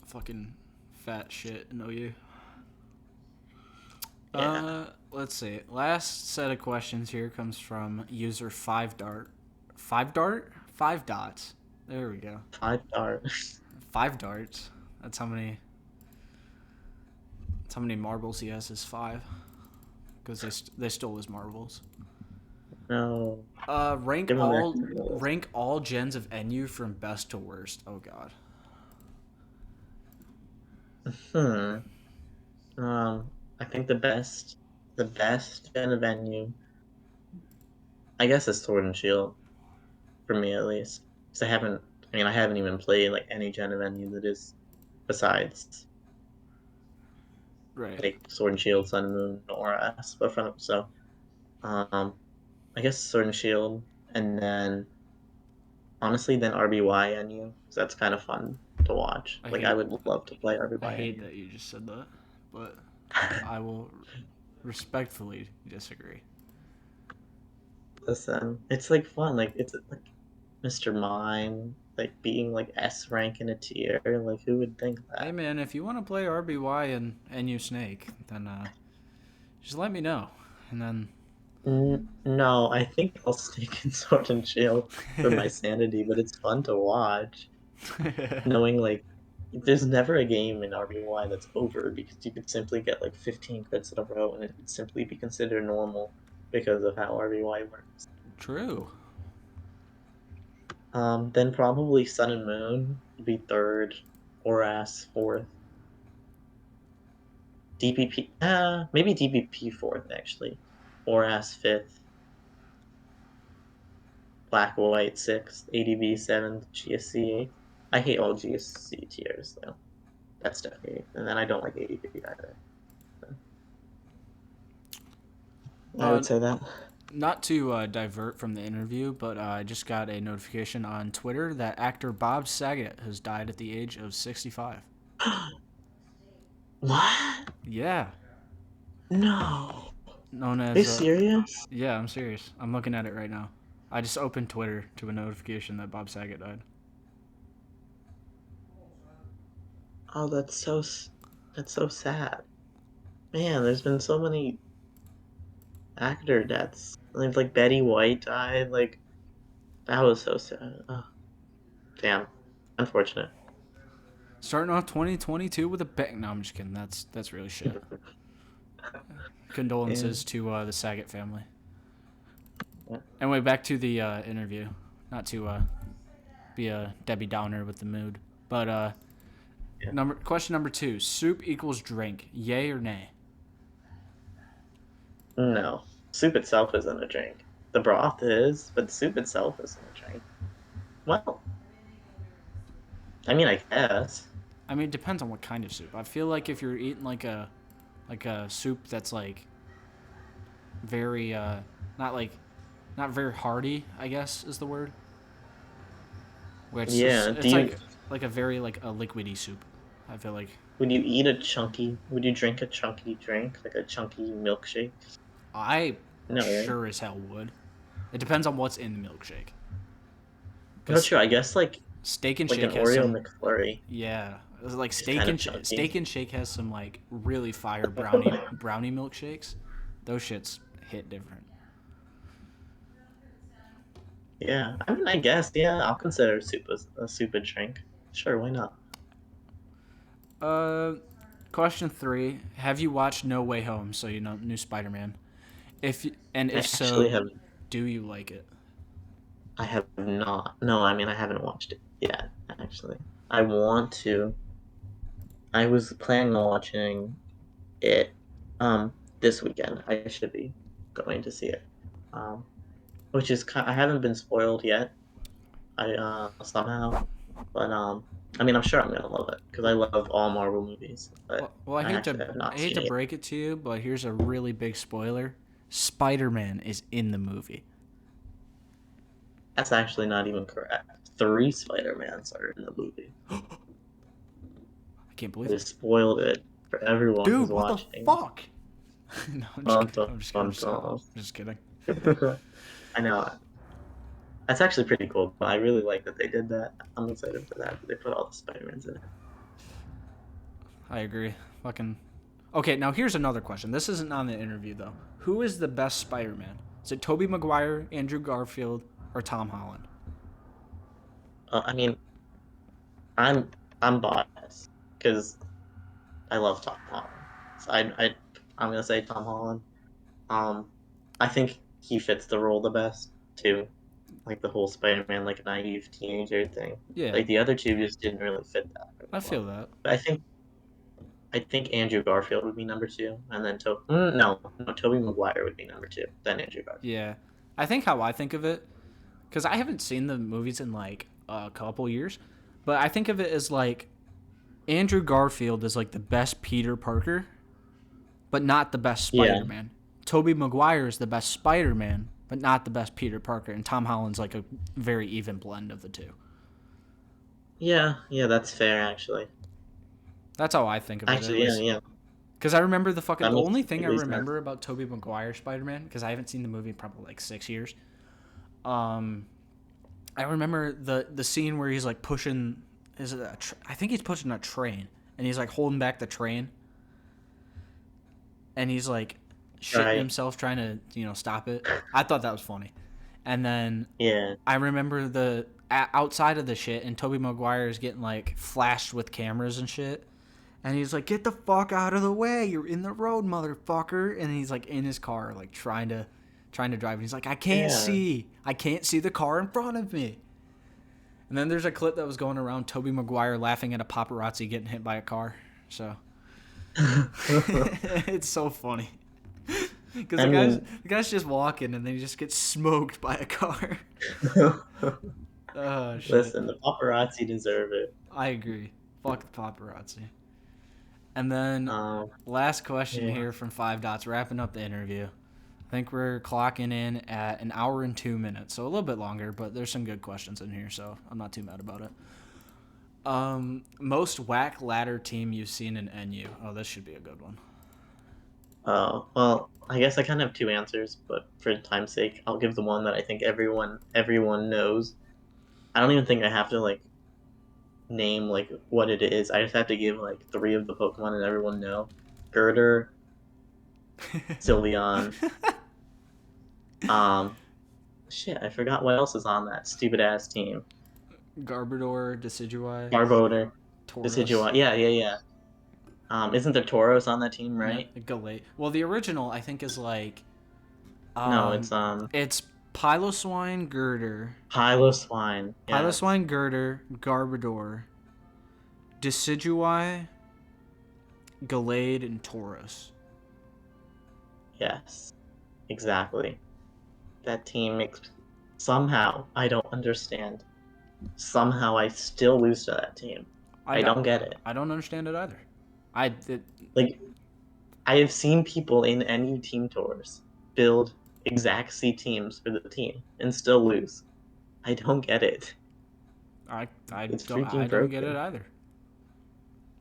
Fucking fat shit in OU. yeah. Let's see. Last set of questions here comes from user 5dart. 5dart? 5 dots. There we go. 5 stars. 5 darts. That's how many. That's how many marbles he has. Is 5. Because they stole his marbles. No. Rank Give him back all to the rank all gens of NU from best to worst. Oh god. Hmm. I think the best gen of venue, I guess, is Sword and Shield for me at least. Because I haven't even played like any gen of venue that is besides Right. like Sword and Shield, Sun and Moon, or S. But from so, um, I guess Sword and Shield, and then honestly, then RBY NU, because that's kind of fun to watch. I Like I hate would love to play I RBY hate NU. that you just said that, but I will respectfully disagree. Listen, it's like fun. Like it's like Mr. Mime, like being like S rank in a tier. Like who would think Hey that? man, if you want to play RBY and NU Snake, then just let me know, and then No, I think I'll sneak in Sword and Shield for my sanity, but it's fun to watch. Knowing like there's never a game in RBY that's over because you could simply get like 15 crits in a row and it would simply be considered normal because of how RBY works. True. Then probably Sun and Moon would be third, Horas fourth, DPP, maybe DPP fourth actually, Horas fifth, Black White sixth, ADV seventh, GSC eighth. I hate all GSC tiers though. That's definitely, and then I don't like ADV either. So I Uh, would say that. Not to divert from the interview, but I just got a notification on Twitter that actor Bob Saget has died at the age of 65. What? Yeah, No. known Are you as serious? yeah, I'm serious. I'm looking at it right now. I just opened Twitter to a notification that Bob Saget died. Oh, that's so sad. Man, there's been so many actor deaths. Like Betty White died. Like that was so sad. Oh, damn. Unfortunate. Starting off 2022 with a bang. No, I'm just kidding. That's really shit. Yeah. Condolences to the Saget family. Yeah. Anyway, back to the interview. Not to be a Debbie Downer with the mood, but Yeah. question number 2: soup equals drink. Yay or nay? No. Soup itself isn't a drink. The broth is, but the soup itself isn't a drink. Well, I mean, I guess. I mean, it depends on what kind of soup. I feel like if you're eating like a soup that's like very not like not very hearty, I guess is the word. Where it's just Yeah. it's like a very like a liquidy soup. I feel like Would you drink a chunky drink, like a chunky milkshake? I No, right? sure as hell would. It depends on what's in the milkshake. I'm not Because sure. I guess Steak and like an Shake has Oreo some, McFlurry yeah, like is kind of chunky. Steak and Shake has some like really fire brownie milkshakes. Those shits hit different. Yeah, I mean, I guess, yeah, I'll consider a soup a drink. Sure, why not? Uh, Question 3: have you watched No Way Home? So you know new Spider-Man. If I actually so, have, do you like it? I have not. No, I mean, I haven't watched it yet, actually. I want to. I was planning on watching it, this weekend. I should be going to see it. Um, which is I haven't been spoiled yet. I somehow, but I mean, I'm sure I'm gonna love it because I love all Marvel movies, but Well, I I hate actually to have I not hate seen to it yet. break it to you, but here's a really big spoiler: Spider-Man is in the movie. That's actually not even correct. Three Spider-Mans are in the movie. I can't believe They it, spoiled it for everyone who's dude. What the watching. fuck? No, I'm just Dun, kidding. dun, I'm dun, just kidding. dun. I'm just kidding. I know. That's actually pretty cool. I really like that they did that. I'm excited for that. They put all the Spider-Mans in it. I agree. Fucking. Okay, now here's another question. This isn't on the interview though. Who is the best Spider-Man? Is it Tobey Maguire, Andrew Garfield, or Tom Holland? I mean, I'm I'm biased because I love Tom Holland. So I'm gonna say Tom Holland. Um, I think he fits the role the best too. Like the whole Spider-Man, like naive teenager thing. Yeah, Like the other two just didn't really fit that very I well. feel that. But I think Andrew Garfield would be number two, and then no, Tobey Maguire would be number two, then Andrew Garfield. Yeah, I think how I think of it, because I haven't seen the movies in like a couple years, but I think of it as like Andrew Garfield is like the best Peter Parker, but not the best Yeah, Spider-Man. Tobey Maguire is the best Spider-Man, but not the best Peter Parker, and Tom Holland's like a very even blend of the two. yeah, that's fair actually. That's how I think of it, at Actually, yeah, least. yeah, Because I remember that the makes only thing I completely sense. remember about Tobey Maguire Spider Man, because I haven't seen the movie in probably like 6 years. Um, I remember the scene where he's like pushing, I think he's pushing a train, and he's like holding back the train, and he's like shitting Right? himself trying to stop it. I thought that was funny, and then Yeah, I remember the outside of the shit, and Tobey Maguire is getting like flashed with cameras and shit. And he's like, "Get the fuck out of the way! You're in the road, motherfucker!" And he's like in his car, like trying to drive. And he's like, yeah. I can't see the car in front of me." And then there's a clip that was going around, Tobey Maguire laughing at a paparazzi getting hit by a car. So it's so funny because I mean, the guy's just walking, and then he just gets smoked by a car. Oh shit! listen, the paparazzi deserve it. I agree. Fuck the paparazzi. And then Um, last question yeah. here from Five Dots, wrapping up the interview. I think we're clocking in at an hour and 2 minutes, so a little bit longer, but there's some good questions in here, so I'm not too mad about it. Most whack ladder team you've seen in NU. Oh, this should be a good one. Well, I guess I kind of have two answers, but for time's sake, I'll give the one that I think everyone knows. I don't even think I have to like name like what it is. I just have to give like three of the Pokemon and everyone know. Girder, Sylveon, um, shit, I forgot what else is on that stupid ass team. Garbodor, Decidueye, Garbodor, Tauros, Decidueye. Yeah, yeah, yeah. Isn't there Tauros on that team, yeah, right? Galate. Well, the original I think is like No, um, it's it's Piloswine, Girder, Piloswine. Yes, Piloswine, Girder, Garbodor, Decidueye, Gallade, and Tauros. yes, exactly. That team makes somehow I don't understand. Somehow I still lose to that team. I, I I, don't get it. I don't understand it either. I it, Like I have seen people in NU team tours build exact C teams for the team and still lose. I don't get it. It's I freaking don't get it broken. either.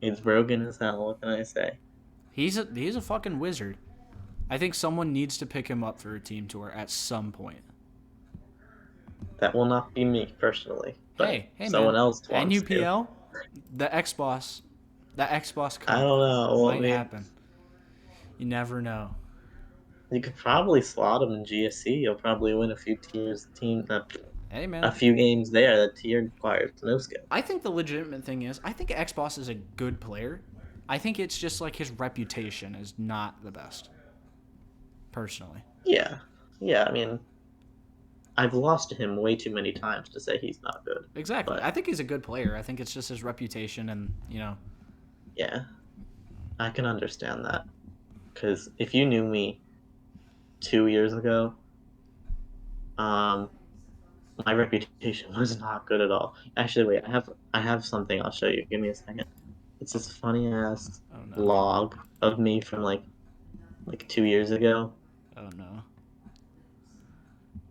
It's broken as hell. What can I say? He's a fucking wizard. I think someone needs to pick him up for a team tour at some point. That will not be me personally, but Hey man, someone else wants to. NUPL, the X Boss, the X Boss I Cup don't know. Well, I might mean, happen. You never know. you could probably slot him in GSC. You'll probably win a few Hey a man, few games there. That tier requires no skill. I think the legitimate thing is I think X Boss is a good player. I think it's just like his reputation is not the best, personally. Yeah, yeah. I mean, I've lost to him way too many times to say he's not good. Exactly. But I think he's a good player. I think it's just his reputation and, yeah, I can understand that. Because if you knew me 2 years ago, um, my reputation was not good at all. Actually, wait, I have something I'll show you. Give me a second. It's this funny ass Oh no. log of me from like 2 years ago. Oh no.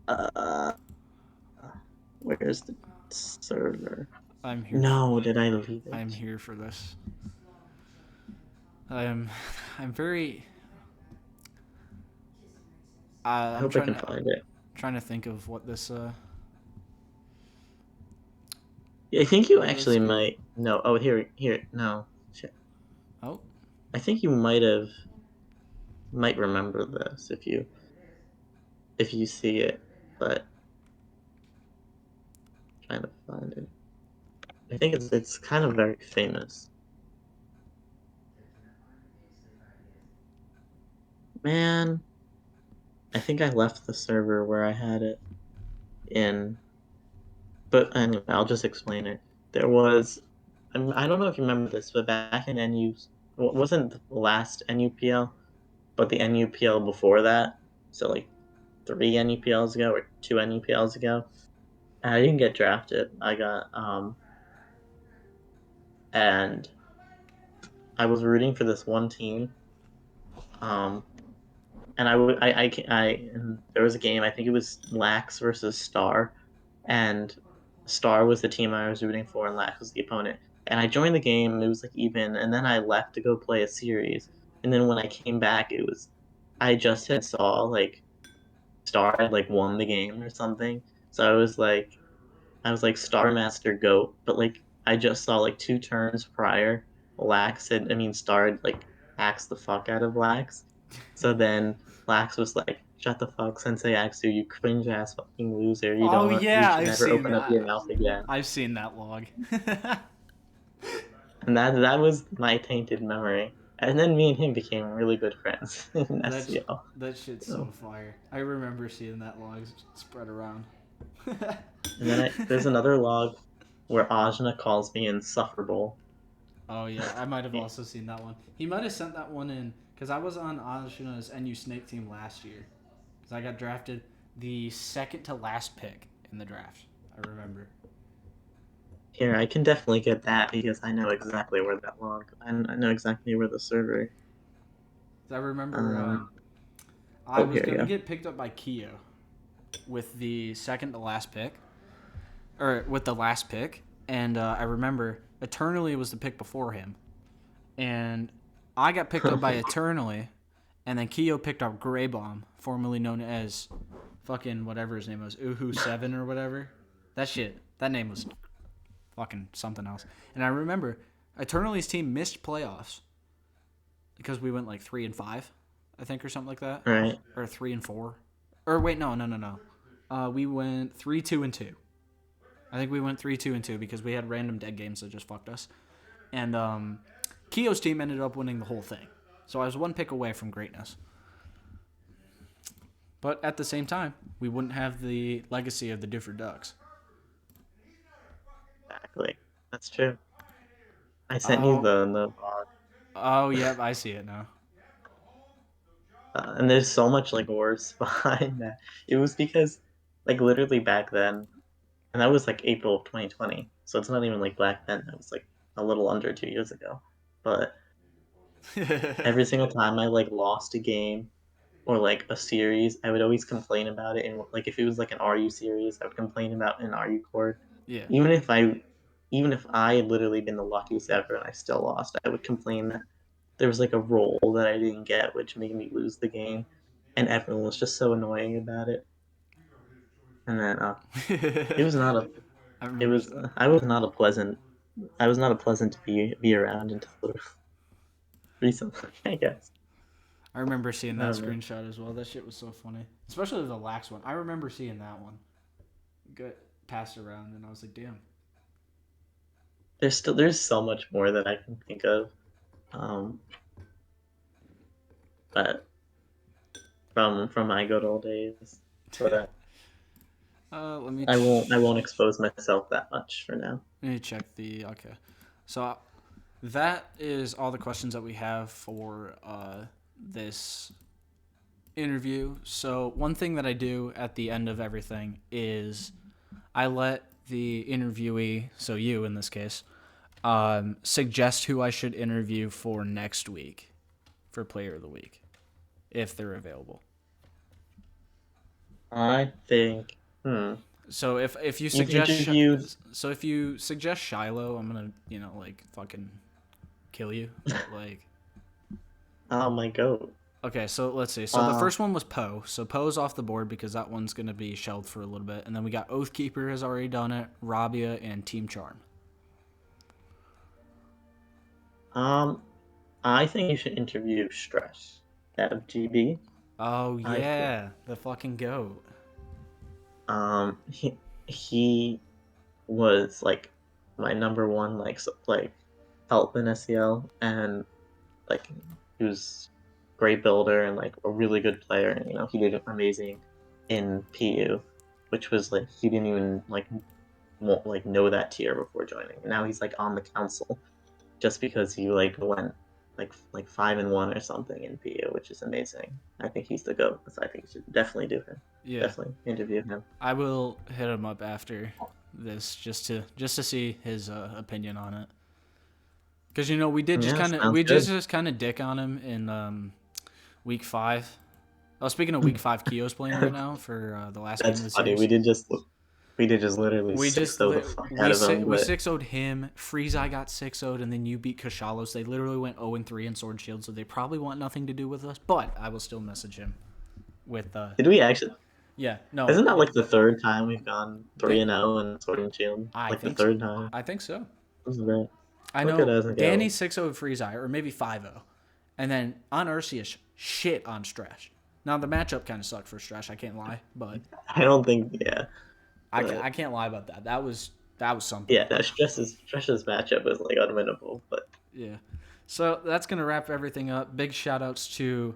Uh, where's the server? I'm here. No, did I leave I'm it? here for this. I am. I'm very. I I'm hope I can find it. trying to think of what this. I think you Oh, that's actually good. might. No. Oh, here. No. Shit. Oh, I think you might remember this if you see it, but trying to find it. I think it's kind of very famous. Man, I think I left the server where I had it in, but anyway, I'll just explain it. There was, I don't know if you remember this, but back in NU, well, it wasn't the last NUPL, but the NUPL before that. So like 3 NUPLs ago or 2 NUPLs ago. I didn't get drafted. I got and I was rooting for this one team. Um, and and there was a game. I think it was Lax versus Star, and Star was the team I was rooting for, and Lax was the opponent. And I joined the game. And it was like even, and then I left to go play a series. And then when I came back, it was I just had saw like Star had like won the game or something. So I was like Star Master Goat, but like I just saw like 2 turns prior, Star had like axed the fuck out of Lax. So then Lax was like, "Shut the fuck, Sensei Axew, you cringe ass fucking loser. oh You yeah, should I've never seen open up your that. mouth again." I've seen that log. And that was my tainted memory. And then me and him became really good friends in That's SCL. that shit's so So, fire. I remember seeing that log spread around. and then there's another log where Ajna calls me insufferable. Oh yeah, I might have also seen that one. He might have sent that one in because I was on Ashina's NU Snake team last year. Because I got drafted the second to last pick in the draft. I remember. Here, I can definitely get that because I know exactly where that log. I know exactly where the server. 'Cause I remember Uh, I oh, was here you gonna go. get picked up by Keo with the second to last pick, or with the last pick, and I remember Eternally was the pick before him, and I got picked up by Eternally, and then Keo picked up Grey Bomb, formerly known as fucking whatever his name was, Uhu7 or whatever. That name was fucking something else. And I remember Eternally's team missed playoffs because we went like 3-5, I think, or something like that, Right. or 3-4, or wait, no. We went 3-2-2. I think we went 3-2-2 because we had random dead games that just fucked us. And Keo's team ended up winning the whole thing. So I was one pick away from greatness. But at the same time, we wouldn't have the legacy of the different ducks. Exactly. That's true. I sent you Oh, the log. oh, yep, I see it now. And there's so much like worse behind that. It was because like literally back then, and that was like April of 2020. So it's not even like back then. It was like a little under 2 years ago. But every single time I like lost a game or like a series, I would always complain about it. And like if it was like an RU series, I would complain about an RU cord. Yeah. Even if I, even if I had literally been the luckiest ever and I still lost, I would complain that there was like a roll that I didn't get, which made me lose the game, and everyone was just so annoying about it. And then it was not a, I it remember. was I was not a pleasant to be around until recently, I guess. I remember seeing I that don't know. screenshot as well. That shit was so funny, especially the lax one. I remember seeing that one get passed around, and I was like, "Damn." There's so much more that I can think of, um, but from my good old days. But I won't expose myself that much for now. Let me check the okay. So that is all the questions that we have for this interview. So one thing that I do at the end of everything is I let the interviewee, so you in this case, suggest who I should interview for next week for Player of the Week, if they're available. I think. So if you You've suggest interviewed. if you suggest Shiloh, I'm gonna like fucking kill you. But like, Oh my goat. okay, so let's see. So the Uh, first one was Poe. So Poe's off the board because that one's gonna be shelved for a little bit, and then we got Oathkeeper has already done it, Rabia, and Team Charm. um, I think you should interview Stress out of GB. Oh I think. yeah, the fucking goat. He was like my number one like help in SEL, and like he was great builder and like a really good player. And, he did amazing in PU, which was like he didn't even like know that tier before joining. And now he's like on the council just because he like went like 5-1 or something in PU, which is amazing. I think he's the GOAT. So I think you should definitely do him. Yeah, Definitely interview him. I will hit him up after this just to see his opinion on it. Because we did just Yeah, kind of sounds good. dick on him in week 5. Oh, speaking of week 5, Keo's playing right now for the last game of That's the funny. series. We did just literally We 6-0 the fuck out of him, we but 6-0'd him. Freezeye got 6-0'd, and then you beat Kashalos. They literally went 0-3 in Sword Shield, so they probably want nothing to do with us. But I will still message him with did we actually? yeah, no, Isn't that like the third time we've gone they, 3-0 in Sword and Shield? I Like the think third time. I think so. This is great. I How good know doesn't Danny go? 6-0 Freezeye, or maybe 5-0, and then on Arceus shit on Strash. Now the matchup kind of sucked for Strash. I can't lie, but I don't think. Yeah, but I can't lie about that. That was something. yeah, that Stress's matchup is like unwinnable. But Yeah. So that's gonna wrap everything up. Big shout outs to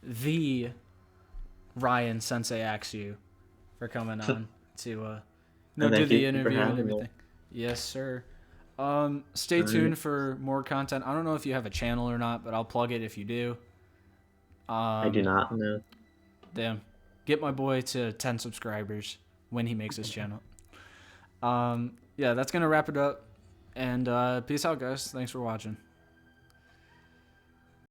the Ryan Sensei Axew for coming on to and do thank the you for interview and having me. everything. Yes, sir. Stay All right. tuned for more content. I don't know if you have a channel or not, but I'll plug it if you do. I do not know. Damn. Get my boy to 10 subscribers when he makes his channel. Yeah, that's gonna wrap it up. And peace out, guys. Thanks for watching.